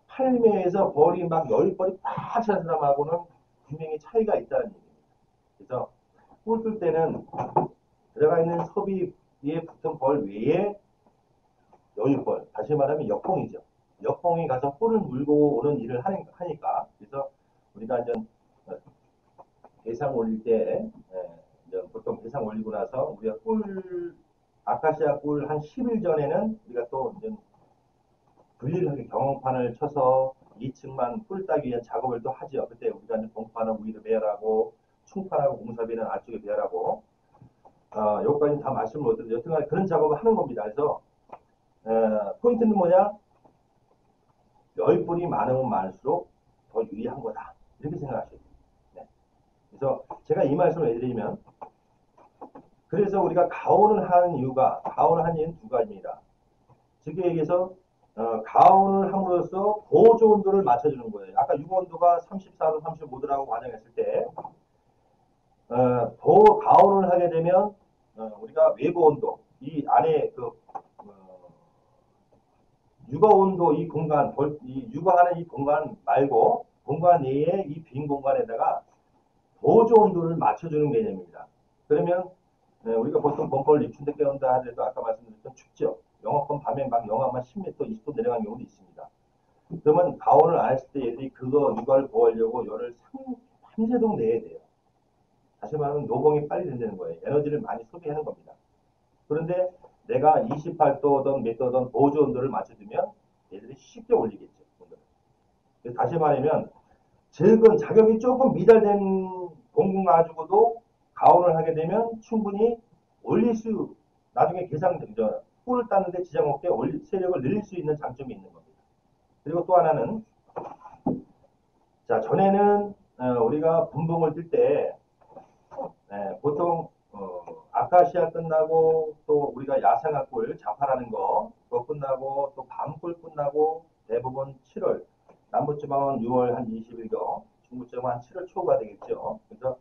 8매에서 벌이 막 10벌이 팍 차는 사람하고는 분명히 차이가 있다는 얘기입니다. 그래서 꿀 뜰 때는 들어가 있는 섭이 위에 붙은 벌 외에 여유벌, 다시 말하면 역봉이죠. 역봉이 가서 꿀을 물고 오는 일을 하니까. 그래서 우리가 이제 대상 올릴 때, 이제 보통 대상 올리고 나서 우리가 아카시아 꿀 한 10일 전에는 우리가 또 이제 분리하게 경험판을 쳐서 2층만 꿀 따기 위한 작업을 또 하죠. 그때 우리가 이제 봉판을 위로 배열하고, 충판하고 공사비는 안쪽에 배열하고, 여기까지는 다 말씀을 못 드려요. 여튼간 그런 작업을 하는 겁니다. 그래서, 포인트는 뭐냐? 10분이 많으면 많을수록 더 유리한 거다. 이렇게 생각하셔야 돼요. 네. 그래서 제가 이 말씀을 해드리면, 그래서 우리가 가온을 하는 이유는 두 가지입니다. 즉에 의해서 가온을 함으로써 보조 온도를 맞춰주는 거예요. 아까 유고 온도가 34도, 35도라고 가정했을 때 가온을 하게 되면 우리가 외부 온도, 이 안에 육아 온도 이 공간, 육아하는 이 공간 말고 공간 내에 이 빈 공간에다가 보조 온도를 맞춰주는 개념입니다. 그러면 우리가 보통 봄벌 입춘대 깨운다 하더라도 아까 말씀드렸던 춥죠. 영하권 밤에 막 영하만 10m, 20도 내려간 경우도 있습니다. 그러면 가온을 안 했을 때 얘들이 그거 육아를 보호하려고 열을 밤새도록 내야 돼요. 다시 말하면 노봉이 빨리 된다는 거예요. 에너지를 많이 소비하는 겁니다. 그런데 내가 28도든 몇 도든 보조 온도를 맞춰주면 얘들이 쉽게 올리겠죠. 그래서 다시 말하면 적은 자격이 조금 미달된 공군 가지고도 가온을 하게 되면 충분히 나중에 계산되죠. 꿀을 따는데 지장 없게 세력을 늘릴 수 있는 장점이 있는 겁니다. 그리고 또 하나는, 자, 전에는 우리가 분봉을 뜰 때 보통 아카시아 끝나고 또 우리가 야생화꿀 자파라는 거 그거 끝나고 또 밤꿀 끝나고 대부분 7월, 남부지방은 6월 한 20일경, 중부지방은 한 7월 초가 되겠죠. 그래서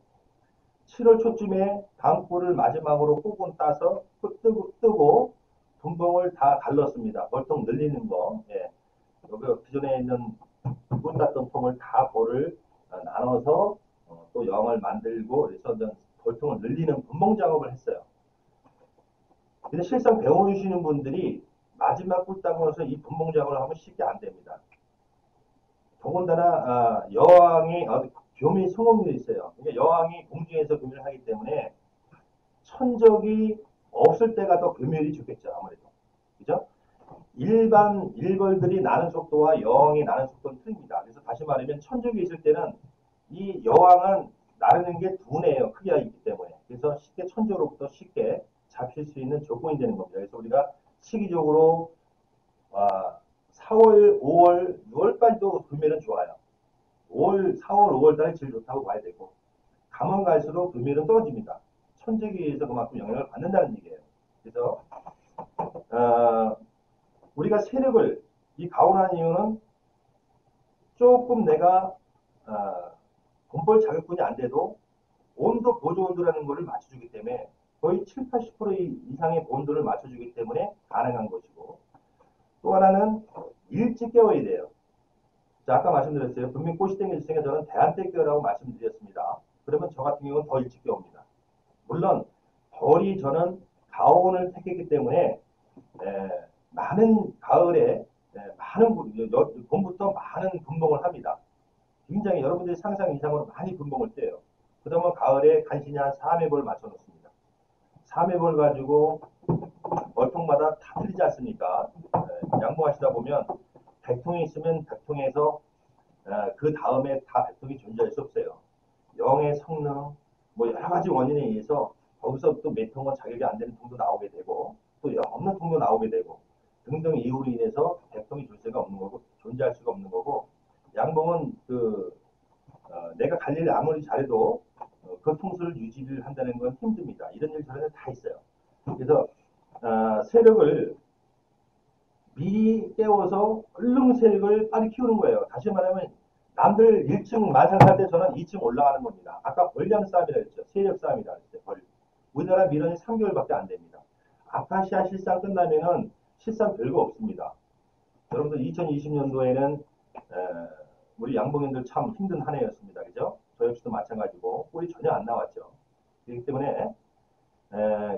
7월 초쯤에 밤꿀을 마지막으로 꼭은 따서 뜨고 분봉을 다 갈랐습니다. 벌통 늘리는 거. 예. 여기 기존에 있는 꿀 땄던 통을 다 벌을 나눠서 또 영을 만들고 그래서 벌통을 늘리는 분봉 작업을 했어요. 근데 실상 배워주시는 분들이 마지막 꿀 따고 나서 이 분봉 작업을 하면 쉽게 안 됩니다. 더군다나 여왕이 교미 성공률이 있어요. 그러니까 여왕이 공중에서 교미를 하기 때문에 천적이 없을 때가 더 교미율이 좋겠죠. 아무래도. 그죠? 일반 일벌들이 나는 속도와 여왕이 나는 속도는 틀립니다. 그래서 다시 말하면 천적이 있을 때는 이 여왕은 나르는 게 둔해요. 크기가 있기 때문에. 그래서 쉽게 천적으로부터 쉽게 잡힐 수 있는 조건이 되는 겁니다. 그래서 우리가 시기적으로 4월, 5월, 6월까지도 금일은 좋아요. 4월, 5월 달에 제일 좋다고 봐야 되고 가면 갈수록 금일은 떨어집니다. 천적에 의해서 그만큼 영향을 받는다는 얘기예요. 그래서 우리가 세력을 가온하는 이유는 조금 내가 본벌 자격분이 안 돼도 온도 보조 온도라는 것을 맞춰주기 때문에 거의 7, 80% 이상의 온도를 맞춰주기 때문에 가능한 것이고 또 하나는 일찍 깨워야 돼요. 자, 아까 말씀드렸어요. 분명 꽃이 땡겨졌으니까 저는 대한 때 깨우라고 말씀드렸습니다. 그러면 저 같은 경우는 더 일찍 깨웁니다. 물론 벌이 저는 가온을 택했기 때문에 많은 가을에 봄부터 많은 분봉을 합니다. 굉장히 여러분들이 상상 이상으로 많이 분봉을 떼요. 그러면 가을에 간신히 한 3회벌 맞춰 놓습니다. 3회벌 가지고 벌통마다 다 틀리지 않습니까? 양봉하시다 보면 100통이 있으면 100통에서 그 다음에 다 100통이 존재할 수 없어요. 영의 성능, 뭐 여러 가지 원인에 의해서 거기서 또 몇 통은 자격이 안 되는 통도 나오게 되고 또 없는 통도 나오게 되고 등등 이유로 인해서 대통이 존재가 없는 거고, 존재할 수가 없는 거고, 양봉은 내가 관리를 아무리 잘해도 그 통수를 유지를 한다는 건 힘듭니다. 이런 일 저런 일 다 있어요. 그래서 세력을 미리 깨워서 얼른 세력을 빨리 키우는 거예요. 다시 말하면 남들 1층 만상할 때 저는 2층 올라가는 겁니다. 아까 권량 싸움이라 했죠. 세력 싸움이라 했죠. 우리나라 민원이 3개월밖에 안 됩니다. 아카시아 실상 끝나면은 실상 별거 없습니다. 여러분들 2020년도에는 우리 양봉인들 참 힘든 한 해였습니다. 그죠? 저 역시도 마찬가지고 꼴이 전혀 안 나왔죠. 그렇기 때문에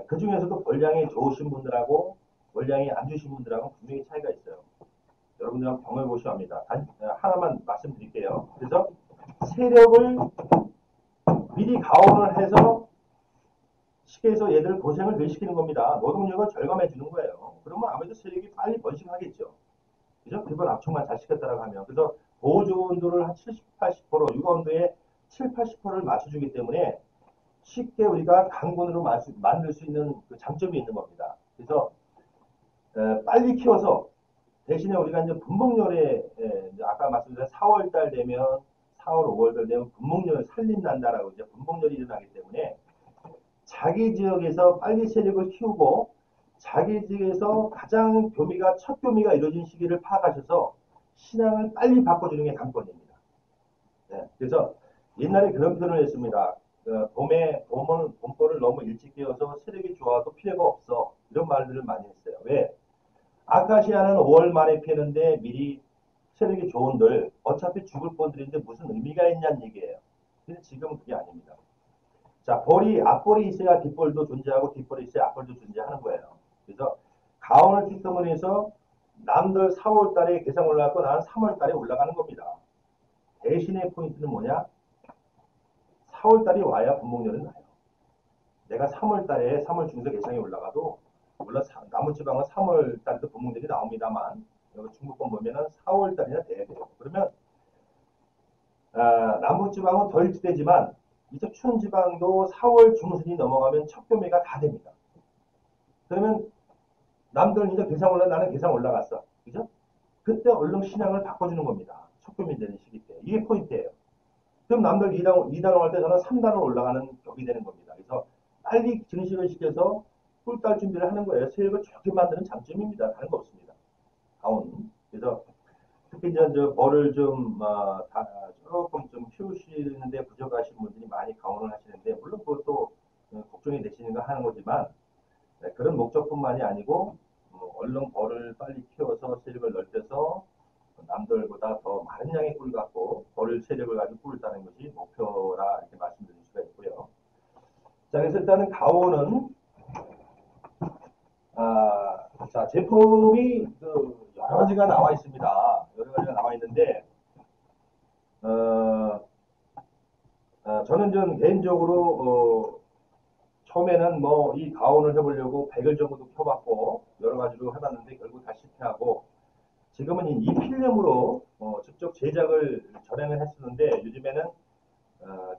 그 중에서도 권량이 좋으신 분들하고 권량이 안 좋으신 분들하고 분명히 차이가 있어요. 여러분들은 경험해 보셔야 합니다. 하나만 말씀드릴게요. 그래서 세력을 미리 가온을 해서 시켜서 얘들 고생을 덜 시키는 겁니다. 노동력을 절감해 주는 거예요. 그러면 아무래도 세력이 빨리 번식하겠죠. 그죠? 그걸 압축만 잘 시켰다라고 하면. 그래서 보조원도를 한 70, 80%, 육아원도에 7, 80%를 맞춰주기 때문에 쉽게 우리가 강군으로 만들 수 있는 그 장점이 있는 겁니다. 그래서 빨리 키워서 대신에 우리가 이제 분목률에 아까 말씀드린 4월달 되면 4월, 5월달 되면 분목률 살림난다라고 이제 분목률이 일어나기 때문에 자기 지역에서 빨리 세력을 키우고 자기 지역에서 가장 첫 교미가 이루어진 시기를 파악하셔서 신앙을 빨리 바꿔주는 게 관건입니다. 네, 그래서 옛날에 그런 표현을 했습니다. 봄보를 너무 일찍 깨워서 세력이 좋아도 필요가 없어. 이런 말들을 많이 했어요. 왜? 아카시아는 5월 말에 피는데 미리 세력이 좋은들 어차피 죽을 뻔들인데 무슨 의미가 있냐는 얘기예요. 근데 지금은 그게 아닙니다. 자, 앞볼이 있어야 뒷볼도 존재하고 뒷볼이 있어야 앞볼도 존재하는 거예요. 그래서 가온을 뒷터문에 해서 남들 4월 달에 개상 올라갔고 나는 3월 달에 올라가는 겁니다. 대신의 포인트는 뭐냐? 4월 달이 와야 분목률은 나요. 내가 3월 달에 3월 중에서 개상이 올라가도 물론 남부지방은 3월 달에도 분목률이 나옵니다만 여기 중부권 보면은 4월 달이나 돼야 돼요. 그러면 남부지방은 덜 되지만 이쪽 추운 지방도 4월 중순이 넘어가면 첫 교매가 다 됩니다. 그러면 남들은 이제 개상 올라 나는 개상 올라갔어. 그죠? 그때 얼른 신앙을 바꿔주는 겁니다. 첫 교매 되는 시기 때. 이게 포인트예요. 그럼 남들 2단원 할 때 저는 3단원 올라가는 격이 되는 겁니다. 그래서 빨리 증식을 시켜서 꿀달 준비를 하는 거예요. 세력을 좋게 만드는 장점입니다. 다른 거 없습니다. 가온. 그래서 특히 이제 벌을 조금 좀 키우시는데 부족하신 분들이 많이 가온을 하시는데 물론 그것도 걱정이 되시는 거 하는 거지만 그런 목적뿐만이 아니고 얼른 벌을 빨리 키워서 세력을 넓혀서 남들보다 더 많은 양의 꿀 갖고 벌을 세력을 가지고 꿀을 따는 것이 목표라 이렇게 말씀드릴 수가 있고요. 자, 그래서 일단은 가온은 자, 제품이 여러 가지가 나와 있습니다. 여러 가지가 나와 있는데 저는 좀 개인적으로 처음에는 뭐 이 가온을 해보려고 100일 정도 켜봤고 여러 가지로 해봤는데 결국 다 실패하고 지금은 이 필름으로 직접 제작을 전행을 했었는데 요즘에는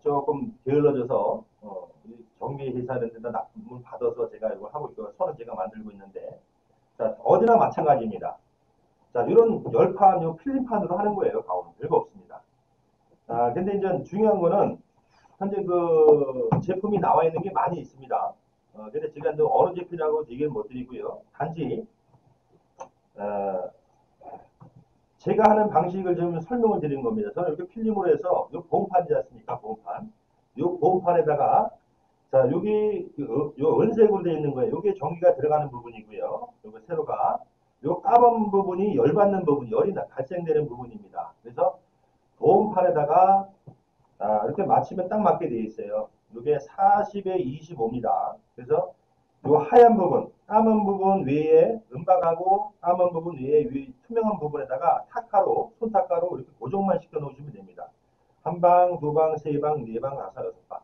조금 게을러져서 정비 회사는 데다 납품을 받아서 제가 이걸 하고 있고 손은 제가 만들고 있는데 자, 어디나 마찬가지입니다. 자, 이런 열판, 요 필름판으로 하는 거예요. 가오는 별거 없습니다. 근데 이제 중요한 거는 현재 그 제품이 나와 있는 게 많이 있습니다. 근데 제가 어느 제품이라고 얘기를 못 드리고요. 단지 제가 하는 방식을 좀 설명을 드리는 겁니다. 저는 이렇게 필름으로 해서 요 보험판이지 않습니까? 보험판. 요 보험판에다가 자, 여기 요 은색으로 되어 있는 거예요. 요게 전기가 들어가는 부분이고요. 요거 세로가 요 까만 부분이 열받는 부분, 열이 발생되는 부분입니다. 그래서 보험판에다가 이렇게 맞추면 딱 맞게 되어 있어요. 이게 40에 25입니다. 그래서 이 하얀 부분, 까만 부분 위에 은박하고 까만 부분 위에 투명한 부분에다가 타카로, 손타카로 이렇게 고정만 시켜 놓으시면 됩니다. 한 방, 두 방, 세 방, 네 방, 다섯, 여섯 방.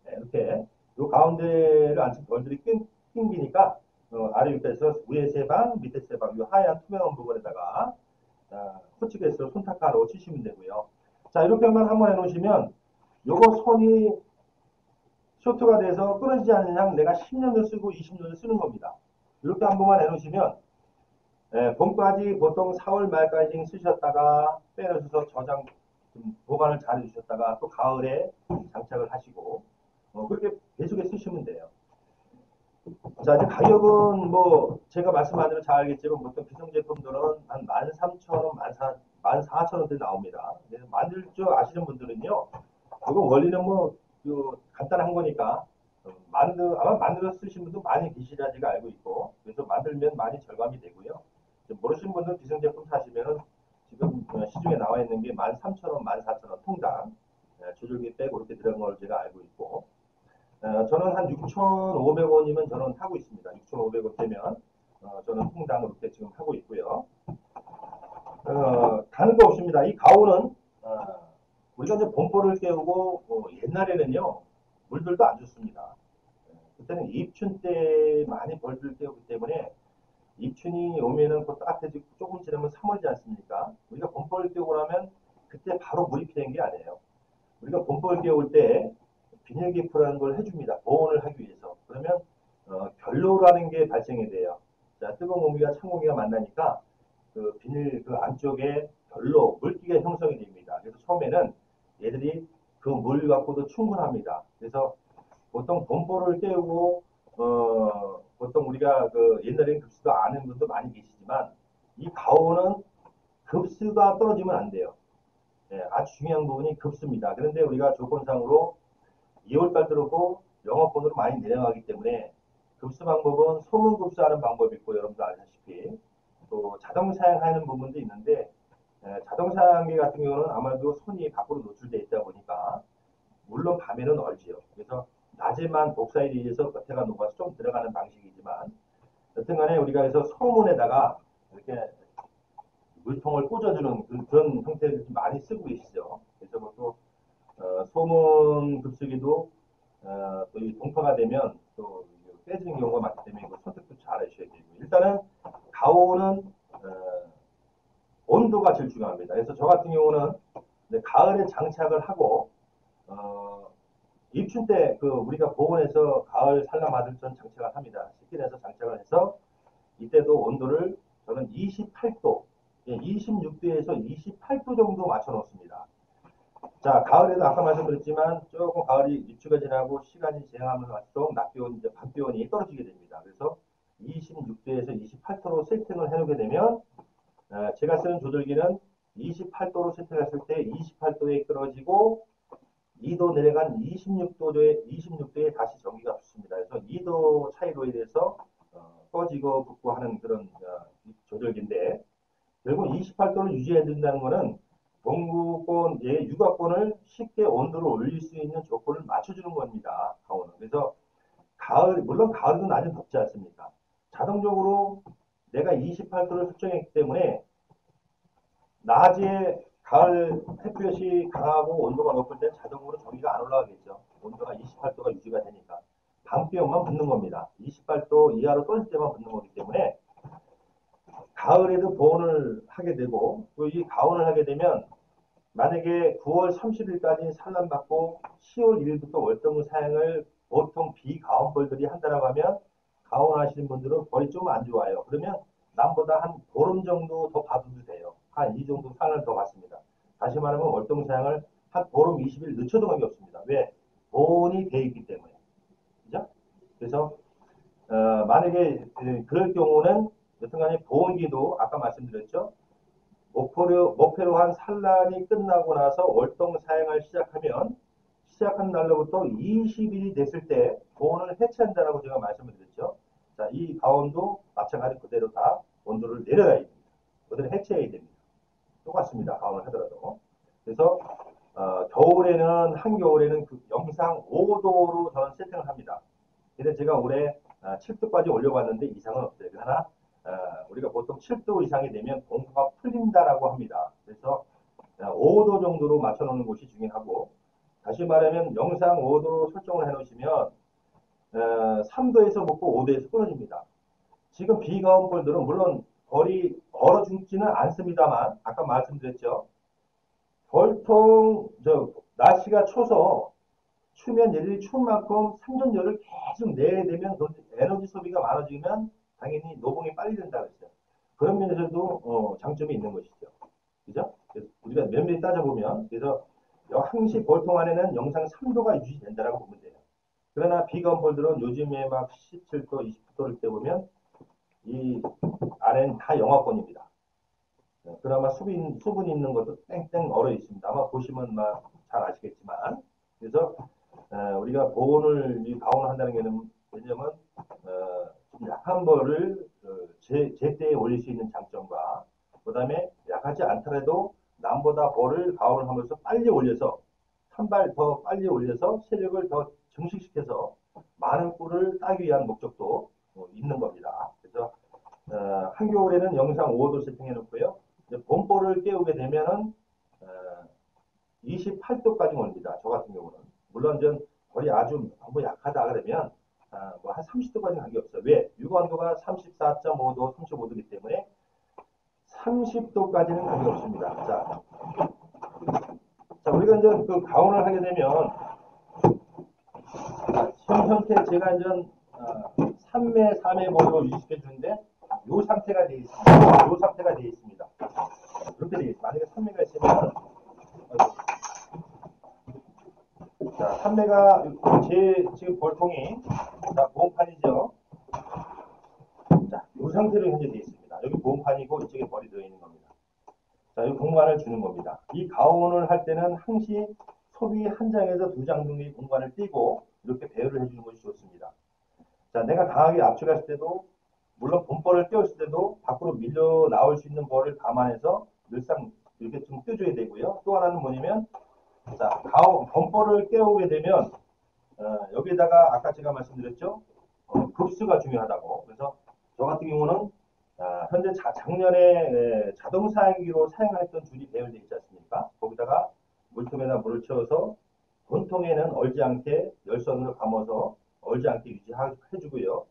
네, 이렇게 이 가운데를 안쪽 벌들이 낑기니까 아래 밑에서 위에 세 방, 밑에 세 방, 이 하얀 투명한 부분에다가 호치게스로 손타카로 치시면 되고요. 자, 이렇게만 한번 해놓으시면 요거 손이 쇼트가 돼서 끊어지지 않는 한 내가 10년을 쓰고 20년을 쓰는 겁니다. 이렇게 한 번만 해놓으시면 봄까지 보통 4월 말까지 쓰셨다가 빼내셔서 저장 보관을 잘 해주셨다가 또 가을에 장착을 하시고 그렇게 계속해 쓰시면 돼요. 자, 이제 가격은 뭐 제가 말씀한 대로 잘 알겠지만 보통 기성 제품들은 한 13,000원, 14,000원대 나옵니다. 만들 줄 아시는 분들은요. 그거 원리는 그 간단한 거니까 아마 만들어 쓰신 분도 많이 계시라 제가 알고 있고 그래서 만들면 많이 절감이 되고요. 모르시는 분들 기성 제품 사시면은 지금 시중에 나와 있는 게 13,000원, 14,000원 통당 조절기 빼고 이렇게 들어간 걸 제가 알고 있고 저는 한 6,500원이면 저는 하고 있습니다. 6,500원 되면 저는 통당 이렇게 지금 하고 있고요. 다른 거 없습니다. 이 가오는 우리가 이제 범퍼를 깨우고 옛날에는요 물들도 안 좋습니다. 그때는 입춘 때 많이 벌들 깨우기 때문에 입춘이 오면은 그 따뜻해지고 조금 지나면 3월이지 않습니까? 우리가 범퍼를 깨우고 나면 그때 바로 물이 피는 게 아니에요. 우리가 범퍼를 깨울 때 비닐기프라는 걸 해줍니다. 보온을 하기 위해서. 그러면 결로라는 게 발생이 돼요. 자, 뜨거운 공기가 찬 공기가 만나니까 그 비닐 그 안쪽에 결로 물기가 형성이 됩니다. 그래서 처음에는 얘들이 그 물 갖고도 충분합니다. 그래서 보통 범퍼를 깨우고 보통 우리가 그 옛날에는 급수도 아는 분도 많이 계시지만 이 가오는 급수가 떨어지면 안 돼요. 예, 아주 중요한 부분이 급수입니다. 그런데 우리가 조건상으로 2월달 들어고 영업권으로 많이 내려가기 때문에 급수 방법은 소문 급수하는 방법이 있고 여러분도 아시다시피 또 자동 사양하는 부분도 있는데 자동 사양기 같은 경우는 아무래도 손이 밖으로 노출되어 있다 보니까 물론 밤에는 얼지요. 그래서 낮에만 독사에 의해서 겉에가 녹아서 좀 들어가는 방식이지만 여튼간에 우리가 그래서 소문에다가 이렇게 물통을 꽂아주는 그런 형태를 많이 쓰고 계시죠. 그래서 또 소문 급수기도 또이 동파가 되면 또 깨지는 경우가 많기 때문에 이거 선택도 잘 하셔야 되고 일단은 가오는 온도가 제일 중요합니다. 그래서 저 같은 경우는 가을에 장착을 하고 입춘 때 그 우리가 보온해서 가을 산란받을 전 장착을 합니다. 식기내서 장착을 해서 이때도 온도를 저는 28도, 26도에서 28도 정도 맞춰 놓습니다. 자, 가을에도 아까 말씀드렸지만 조금 가을이 입추가 지나고 시간이 지나가면서 갈수록 낮 기온, 이제 밤 기온이 떨어지게 됩니다. 그래서 26도에서 28도로 세팅을 해놓게 되면 제가 쓰는 조절기는 28도로 세팅했을 때 28도에 떨어지고 2도 내려간 26도에 다시 전기가 붙습니다. 그래서 2도 차이로 인해서 꺼지고 붙고 하는 그런 조절기인데 결국 28도를 유지해야 된다는 것은 동구권, 육아권을 쉽게 온도를 올릴 수 있는 조건을 맞춰주는 겁니다. 가오는. 그래서 물론 가을은 아주 덥지 않습니까? 자동적으로 내가 28도를 설정했기 때문에 낮에 가을 햇볕이 강하고 온도가 높을 때 자동으로 전기가 안 올라가겠죠. 온도가 28도가 유지가 되니까. 밤 기온만 붙는 겁니다. 28도 이하로 떨어질 때만 붙는 거기 때문에 가을에도 보온을 하게 되고 또 이 가온을 하게 되면 만약에 9월 30일까지 산란받고 10월 1일부터 월동 사양을 보통 비가온벌들이 한다라고 하면 가온하시는 분들은 벌이 좀 안 좋아요. 그러면 남보다 한 보름 정도 더 받아도 돼요. 한 이 정도 산을 더 받습니다. 다시 말하면 월동 사양을 한 보름 20일 늦춰도 관계 없습니다. 왜? 보온이 돼 있기 때문에. 그죠? 그래서 만약에 그럴 경우는 여튼간에 보온기도 아까 말씀드렸죠. 목표로 한 산란이 끝나고 나서 월동 사용을 시작하면 시작한 날로부터 20일이 됐을 때 보온을 해체한다라고 제가 말씀을 드렸죠. 자, 이 가온도 마찬가지 그대로 다 온도를 내려가야 됩니다. 그대로 해체해야 됩니다. 똑같습니다. 가온을 하더라도. 그래서 겨울에는 한겨울에는 그 영상 5도로 저는 세팅을 합니다. 그래서 제가 올해 7도까지 올려봤는데 이상은 없어요. 그러나 우리가 보통 7도 이상이 되면 공포가 풀린다라고 합니다. 그래서 5도 정도로 맞춰놓는 것이 중요하고 다시 말하면 영상 5도 설정을 해놓으시면 3도에서 먹고 5도에서 끊어집니다. 지금 비가온 벌들은 물론 벌이 얼어 죽지는 않습니다만 아까 말씀드렸죠. 벌통 날씨가 추워서 추면 얘들이 추운 만큼 생존율을 계속 내야 되면 에너지 소비가 많아지면 당연히 노봉이 빨리 된다 그랬어요. 그런 면에서도 장점이 있는 것이죠. 그죠? 그래서 우리가 면밀히 따져보면, 그래서 항시 볼통 안에는 영상 3도가 유지된다라고 보면 돼요. 그러나 비건볼들은 요즘에 막 17도, 20도를 때 보면 이 안에는 다 영하권입니다. 그나마 수분 있는 것도 땡땡 얼어 있습니다. 아마 보시면 막 잘 아시겠지만. 그래서 우리가 보온을, 이 가온을 한다는 게 왜냐면 좀 약한 벌을 제때에 올릴 수 있는 장점과 그 다음에 약하지 않더라도 남보다 볼을 가온을 하면서 빨리 올려서 한 발 더 빨리 올려서 세력을 더 증식시켜서 많은 꿀을 따기 위한 목적도 있는 겁니다. 그래서 한겨울에는 영상 5도 세팅해 놓고요. 봄볼을 깨우게 되면은 28도까지 올립니다. 저 같은 경우는. 물론 전 볼이 아주 너무 약하다 그러면 뭐한 30도까지 간 게 없어요. 왜? 유관도가 34.5도, 35도이기 때문에 30도까지는 간 게 없습니다. 자, 우리가 이제 그 가온을 하게 되면 현 형태 제가 이제 3매, 4매 볼로 유지시켜 주는데 이 상태가 되어 있습니다. 이 상태가 되어 있습니다. 이렇게 되어 있습니다. 만약에 3매가 있으면 자, 3매가 제 지금 볼통이 자, 보험판이죠. 자, 이 상태로 현재 되어 있습니다. 여기 보험판이고 이쪽에 벌이 들어있는 겁니다. 자, 이 공간을 주는 겁니다. 이 가온을 할 때는 항시 소비 한 장에서 두 장 정도의 공간을 띄고 이렇게 배열을 해주는 것이 좋습니다. 자, 내가 강하게 압축했을 때도 물론 본벌을 띄웠을 때도 밖으로 밀려 나올 수 있는 벌을 감안해서 늘상 이렇게 좀 띄워줘야 되고요. 또 하나는 뭐냐면 자, 본벌을 깨우게 되면 여기에다가 아까 제가 말씀드렸죠. 급수가 중요하다고. 그래서 저 같은 경우는 현재 작년에 자동 사용기로 사용했던 줄이 배열되어 있지 않습니까? 거기다가 물통에다 물을 채워서 본통에는 얼지 않게 열선으로 감아서 얼지 않게 유지해주고요.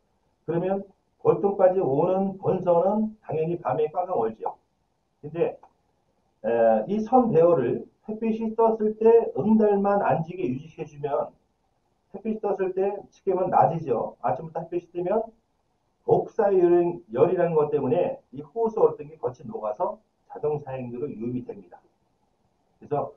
그러면 볼통까지 오는 본선은 당연히 밤에 꽝꽝 얼지요. 근데 이 선 배열을 햇빛이 떴을 때 응달만 안 지게 유지해주면 햇빛이 떴을 때 쉽게 말하면 낮이죠. 아침부터 햇빛이 뜨면 복사열이라는 것 때문에 이 호수 어떤 게 거치 녹아서 자동 사행도로 유입이 됩니다. 그래서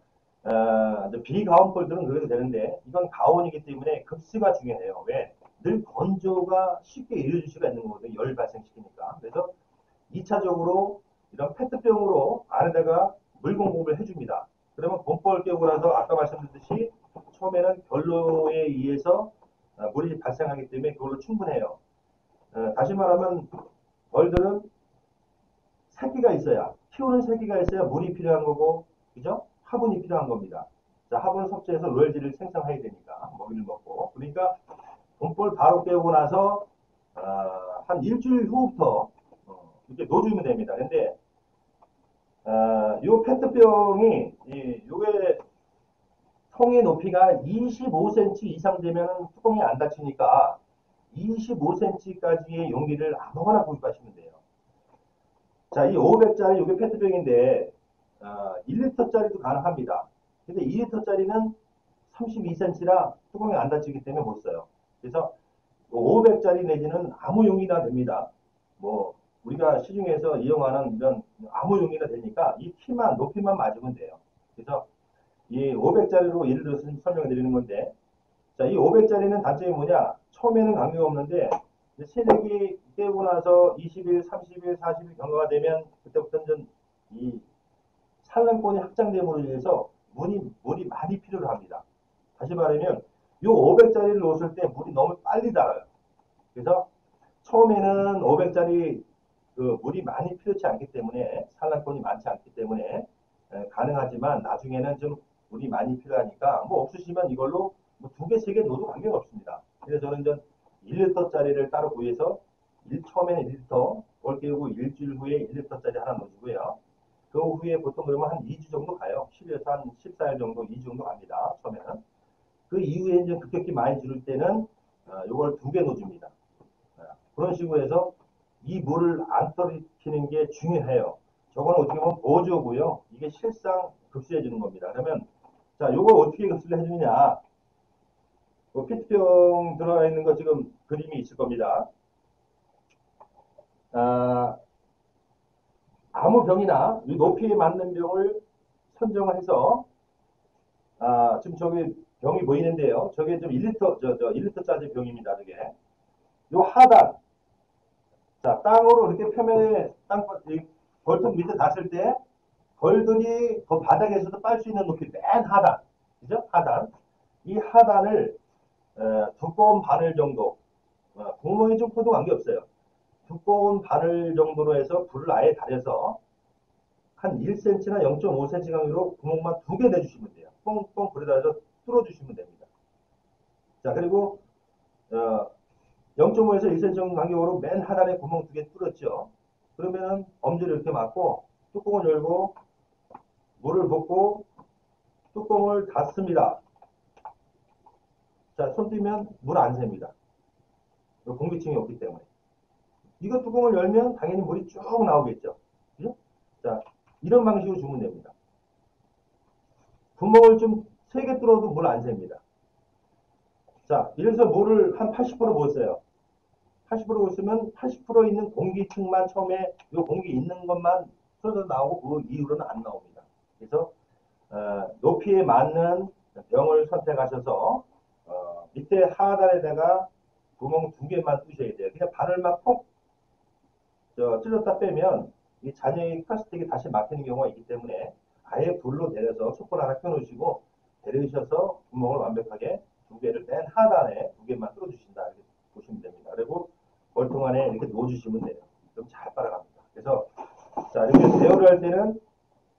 비가온 폴들은 그래도 되는데 이건 가온이기 때문에 급수가 중요해요. 왜? 늘 건조가 쉽게 이루어질 수가 있는 거거든요. 열 발생시키니까. 그래서 2차적으로 이런 페트병으로 안에다가 물 공급을 해줍니다. 그러면 봄벌 깨고 나서 아까 말씀드렸듯이 처음에는 결로에 의해서 물이 발생하기 때문에 그걸로 충분해요. 다시 말하면 벌들은 새끼가 있어야 키우는 새끼가 있어야 물이 필요한 거고 그죠? 화분이 필요한 겁니다. 자, 화분을 섭취해서 로열지를 생성해야 되니까 먹이를 먹고 그러니까 봄벌 바로 깨우고 나서 한 일주일 후부터 이렇게 놓주면 됩니다. 근데 요 페트병이 요게 통의 높이가 25cm 이상 되면 뚜껑이 안 닫히니까 25cm까지의 용기를 아무거나 구입하시면 돼요. 자, 이 500짜리 이게 페트병인데 1리터짜리도 가능합니다. 근데 2리터짜리는 32cm라 뚜껑이 안 닫히기 때문에 못 써요. 그래서 500짜리 내지는 아무 용기나 됩니다. 뭐 우리가 시중에서 이용하는 이런 아무 용기나 되니까 이 키만 높이만 맞으면 돼요. 그래서 이 500짜리로 예를 들어서 설명을 드리는 건데 자, 이 500짜리는 단점이 뭐냐? 처음에는 관계가 없는데 세력이 깨고 나서 20일, 30일, 40일 경과가 되면 그때부터는 이 산란권이 확장됨으로 인해서 물이 많이 필요로 합니다. 다시 말하면 이 500짜리를 놓았을 때 물이 너무 빨리 달아요. 그래서 처음에는 500짜리 그 물이 많이 필요치 않기 때문에 산란권이 많지 않기 때문에 가능하지만 나중에는 좀 물이 많이 필요하니까 뭐 없으시면 이걸로 뭐 2개, 3개 넣어도 관계가 없습니다. 그래서 저는 좀 1리터짜리를 따로 구해서 처음에는 1리터 올 깨우고 일주일 후에 1리터짜리 하나 넣어주고요. 그 후에 보통 그러면 한 2주 정도 가요. 10에서 한 14일 정도, 2주 정도 갑니다. 처음에는. 그 이후에 이제 급격히 많이 줄을 때는 이걸 2개 넣어줍니다. 그런 식으로 해서 이 물을 안 떨어뜨리는 게 중요해요. 저거는 어떻게 보면 보조고요. 이게 실상 급수해 주는 겁니다. 그러면 자, 요거 어떻게 급수를 해주느냐? 뭐 페트병 들어가 있는 거 지금 그림이 있을 겁니다. 아, 아무 병이나 이 높이에 맞는 병을 선정을 해서 지금 저기 병이 보이는데요. 저게 좀 1리터 1리터짜리 병입니다. 저게 요 하단 자 땅으로 이렇게 표면에 땅 벌통 밑에 닿았을 때 벌들이 그 바닥에서도 빨 수 있는 높이 맨 하단 그죠? 하단 이 하단을 두꺼운 바늘 정도 구멍이 좀 커도 관계없어요. 두꺼운 바늘 정도로 해서 불을 아예 달여서 한 1cm나 0.5cm 간격으로 구멍만 2개 내주시면 돼요. 뻥뻥 불에다 해서 뚫어주시면 됩니다. 자, 그리고 0.5에서 1cm 정도 간격으로 맨 하단에 구멍 2개 뚫었죠. 그러면은 엄지를 이렇게 맞고 뚜껑을 열고 물을 붓고 뚜껑을 닫습니다. 자, 손 띄면 물 안 셉니다. 공기층이 없기 때문에. 이거 뚜껑을 열면 당연히 물이 쭉 나오겠죠. 그죠? 자, 이런 방식으로 주면 됩니다. 구멍을 좀 세게 뚫어도 물 안 셉니다. 자, 이래서 물을 한 80% 부었어요. 80% 부었으면 80% 있는 공기층만 처음에 이 공기 있는 것만 쏟아 나오고 그 이후로는 안 나옵니다. 그래서 높이에 맞는 병을 선택하셔서 밑에 하단에다가 구멍 2개만 뚫으셔야 돼요. 그냥 바늘만 콕 찔렀다 빼면 이 잔여의 플라스틱이 다시 막히는 경우가 있기 때문에 아예 불로 데려서 촛불 하나 켜놓으시고 데려셔서 구멍을 완벽하게 2개를 맨 하단에 2개만 뚫어주신다 이렇게 보시면 됩니다. 그리고 월통 안에 이렇게 놓아주시면 돼요. 그럼 잘 빨아갑니다. 그래서 자 이렇게 대여를 할 때는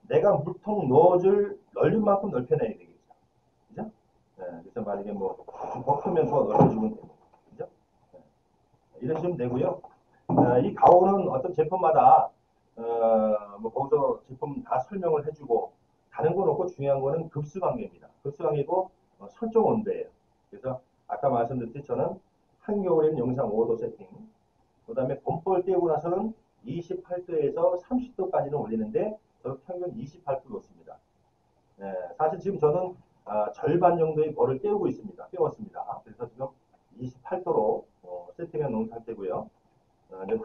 내가 물통 넣어줄 넓이만큼 넓혀내야 되겠죠. 그죠? 네, 그래서 만약에 뭐 덮으면 더 넓혀주면 됩니다. 그죠? 네, 이러시면 되고요. 이 가오는 어떤 제품마다 뭐 거기서 제품 다 설명을 해주고 다른 건 없고 중요한 거는 급수 관계입니다. 급수 관계고 설정 온도예요. 그래서 아까 말씀드렸듯이 저는 한겨울에는 영상 5도 세팅, 그 다음에 봄벌 떼고 나서는 28도에서 30도까지는 올리는데 저는 평균 28도 놓습니다. 사실 지금 저는 절반 정도의 벌을 떼우고 있습니다. 떼웠습니다. 그래서 지금 28도로 세팅해 놓은 상태고요.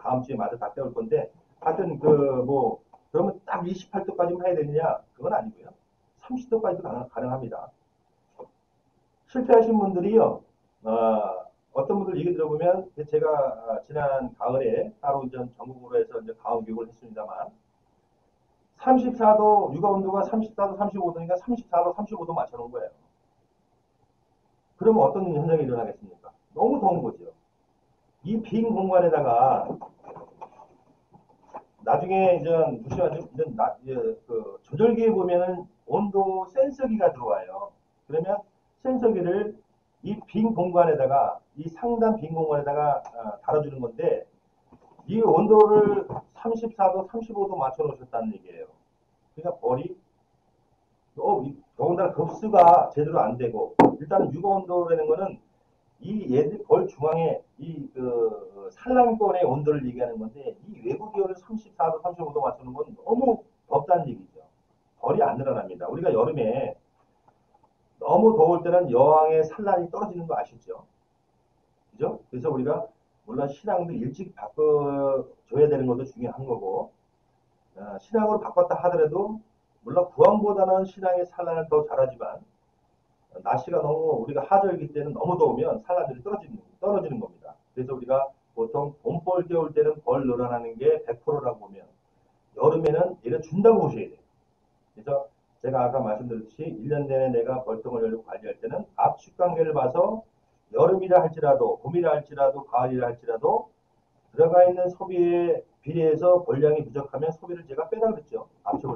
다음 주에 마저 다 떼올 건데 하여튼 그러면 딱 28도까지만 해야 되느냐 그건 아니고요. 30도까지도 가능합니다. 실패하신 분들이요. 어떤 분들 얘기 들어보면 제가 지난 가을에 따로 이제 전국으로 해서 이제 가온 교육을 했습니다만 34도 육아 온도가 34도 35도니까 34도 35도 맞춰놓은 거예요. 그러면 어떤 현상이 일어나겠습니까? 너무 더운 거죠. 이 빈 공간에다가 나중에 이제 보시면 그 조절기에 보면은 온도 센서기가 들어와요. 그러면 센서기를 이 빈 공간에다가 이 상단 빈 공간에다가 달아주는 건데 이 온도를 34도, 35도 맞춰 놓으셨다는 얘기예요. 그러니까 벌이 더군다나 급수가 제대로 안 되고 일단 육아 온도라는 거는 이 얘들 벌 중앙에 이 산란권의 온도를 얘기하는 건데 이 외부 기온을 34도, 35도 맞추는 건 너무 덥다는 얘기죠. 벌이 안 늘어납니다. 우리가 여름에 너무 더울 때는 여왕의 산란이 떨어지는 거 아시죠? 그죠? 그래서 우리가 물론 신앙도 일찍 바꿔줘야 되는 것도 중요한 거고 신앙으로 바꿨다 하더라도 물론 구왕보다는 신앙의 산란을 더 잘하지만 날씨가 너무 우리가 하절기 때는 너무 더우면 산란들이 떨어지는 겁니다. 그래서 우리가 보통 봄벌 겨울 때는 벌 늘어나는 게 100%라고 보면 여름에는 얘를 준다고 보셔야 돼요. 그래서 제가 아까 말씀드렸듯이 1년 내내 내가 벌통을 열고 관리할 때는 압축 관계를 봐서 여름이라 할지라도 봄이라 할지라도 가을이라 할지라도 들어가 있는 소비에 비례해서 벌량이 부족하면 소비를 제가 빼라 그랬죠. 압축을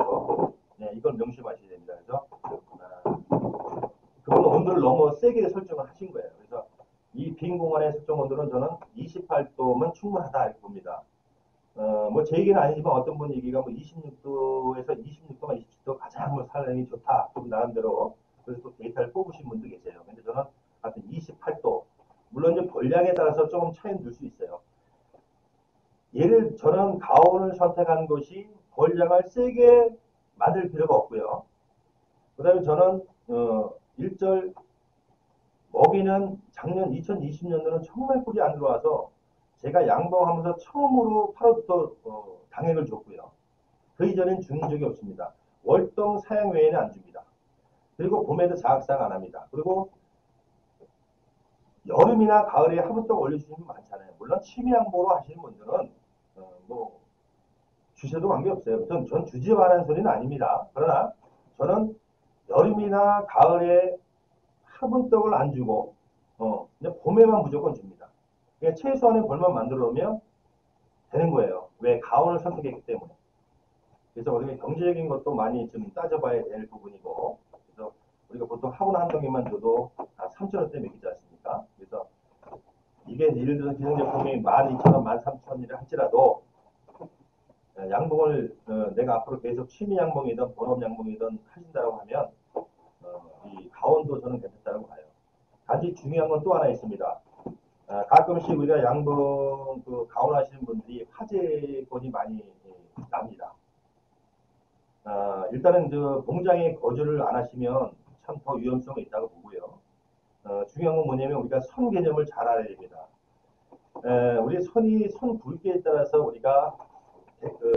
네, 이걸 명심하셔야 됩니다. 그래서 그분 온도를 너무 세게 설정을 하신 거예요. 그래서 이 빈 공간의 설정 온도는 저는 28도면 충분하다 이렇게 봅니다. 뭐 제 얘기는 아니지만 어떤 분 얘기가 뭐 26도에서 26도만 27도 가장 뭐 살림이 좋다. 좀 나름대로 그래서 또 데이터를 뽑으신 분도 계세요. 근데 저는 하여튼 28도 물론 이제 벌량에 따라서 조금 차이는 들 수 있어요. 얘를 저는 가온을 선택한 것이 벌량을 세게 만들 필요가 없고요. 그 다음에 저는 일절 먹이는 작년 2020년도는 정말 꿀이 안 들어와서 제가 양봉하면서 처음으로 8월부터 당액을 줬고요. 그 이전엔 주는 적이 없습니다. 월동 사양 외에는 안 줍니다. 그리고 봄에도 자학상 안 합니다. 그리고 여름이나 가을에 화분떡 올려주시는 분 많잖아요. 물론 취미 양보로 하시는 분들은 뭐 주셔도 관계없어요. 전 주지 말라는 소리는 아닙니다. 그러나 저는 여름이나 가을에 화분떡을 안 주고 그냥 봄에만 무조건 줍니다. 그러니까 최소한의 벌만 만들어 놓으면 되는 거예요. 왜? 가온을 선택했기 때문에. 그래서 우리가 경제적인 것도 많이 좀 따져봐야 될 부분이고, 그래서 우리가 보통 화분 한 덩이만 줘도 3,000원대 먹이지 않습니까? 그래서 이게 예를 들어서 기성제품이 12,000원, 13,000원이라 할지라도 양봉을 내가 앞으로 계속 취미 양봉이든 본업 양봉이든 하신다고 하면 이 가온도 저는 괜찮다고 봐요. 단지 중요한 건 또 하나 있습니다. 가끔씩 우리가 양봉 그 가온하시는 분들이 화재건이 많이 납니다. 일단은 그 공장에 거주를 안 하시면 참 더 위험성이 있다고 보고요. 중요한 건 뭐냐면 우리가 선 개념을 잘 알아야 됩니다. 우리 선 굵기에 따라서 우리가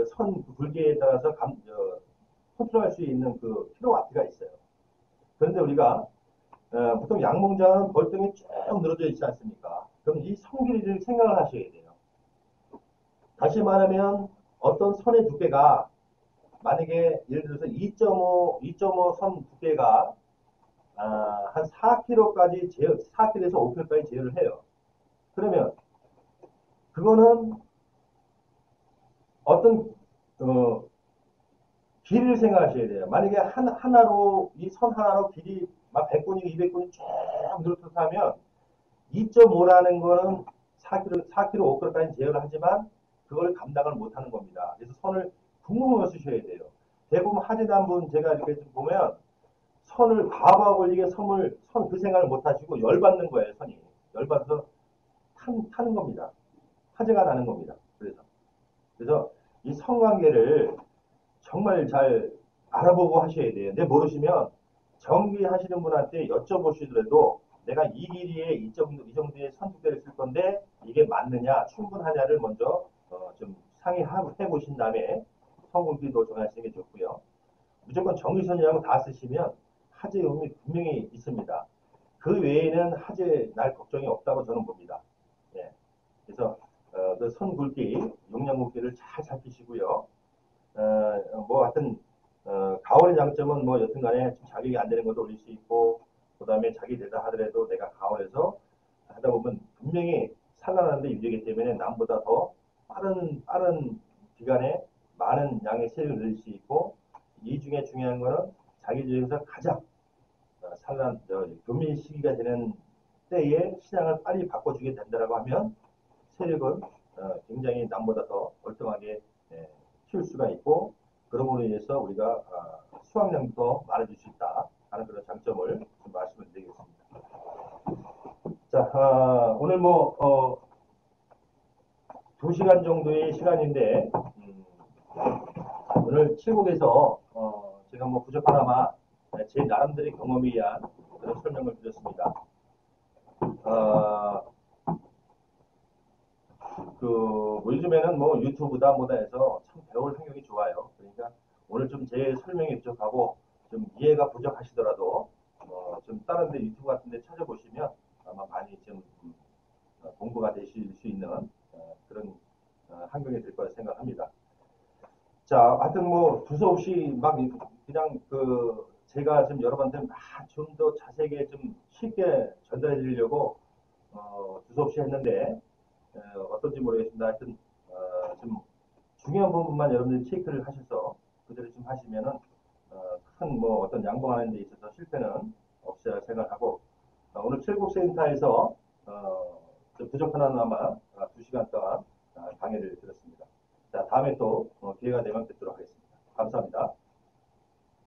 선 굵기에 따라서 컨트롤할 수 있는 그 킬로와트가 있어요. 그런데 우리가 보통 양봉장은 벌등이 쭉 늘어져 있지 않습니까? 그럼 이 선 길이를 생각을 하셔야 돼요. 다시 말하면 어떤 선의 두께가 만약에 예를 들어서 2.5 선 두께가 한 4kg까지 4kg에서 5kg까지 제어를 해요. 그러면 그거는 어떤 길이를 생각하셔야 돼요. 만약에 하나로 이 선 하나로 길이 막 100군이 200군이 쭉 늘어뜨면 2.5라는 거는 4kg, 5kg까지 제어를 하지만 그걸 감당을 못하는 겁니다. 그래서 선을 둥글어 쓰셔야 돼요. 대부분 하지난 분 제가 이렇게 좀 보면 선을 과부하 걸리게 선 그 생각을 못 하시고 열받는 거예요. 선이 열받아서 타는 겁니다. 화재가 나는 겁니다. 그래서 이 선관계를 정말 잘 알아보고 하셔야 돼요. 근데 모르시면 전기 하시는 분한테 여쭤보시더라도 내가 이 길이에 이 정도의 선두대를 쓸 건데 이게 맞느냐 충분하냐를 먼저 좀 상의해 보신 다음에 선굵기도 정하시는 게 좋고요. 무조건 전기선이라고 다 쓰시면 화재 위험이 분명히 있습니다. 그 외에는 화재 날 걱정이 없다고 저는 봅니다. 예. 그래서 그 선 굵기, 용량 굵기를 잘 살피시고요. 뭐 하여튼 가온의 장점은 뭐 여튼간에 자격이 안 되는 것도 올릴 수 있고 그 다음에 자기 되다 하더라도 내가 가온에서 하다 보면 분명히 산란하는 데 유리하기 때문에 남보다 더 빠른 기간에 많은 양의 세력을 늘릴 수 있고 이 중에 중요한 거는 자기 중에서 가장 교민 시기가 되는 때에 시장을 빨리 바꿔주게 된다고 하면 세력은 굉장히 남보다 더 월등하게 키울 수가 있고 그러므로 인해서 우리가 수확량도 더 많아질 수 있다 하는 그런 장점을 좀 말씀을 드리겠습니다. 자, 오늘 뭐 2시간 정도의 시간인데 오늘 칠곡에서 제가 뭐 부족하나마 제 나름대로의 경험에 의한 그런 설명을 드렸습니다. 뭐 요즘에는 뭐 유튜브다 뭐다 해서 참 배울 환경이 좋아요. 그러니까 오늘 좀 제 설명이 부족하고 좀 이해가 부족하시더라도 좀 다른 데 유튜브 같은 데 찾아보시면 아마 많이 좀 공부가 되실 수 있는 그런 환경이 될 거라 생각합니다. 자, 하여튼 뭐 두서없이 막 그냥 제가 지금 여러분한테 좀 더 자세하게 좀 쉽게 전달해 드리려고 두서없이 했는데 어떤지 모르겠습니다. 하여튼 좀 중요한 부분만 여러분들이 체크를 하셔서 그대로 좀 하시면은 큰 뭐 어떤 양보하는 데 있어서 실패는 없으리라 생각하고 오늘 칠곡센터에서 좀 부족하나마 2시간 동안 강의를 들었습니다. 자, 다음에 또 기회가 되면 뵙도록 하겠습니다. 감사합니다.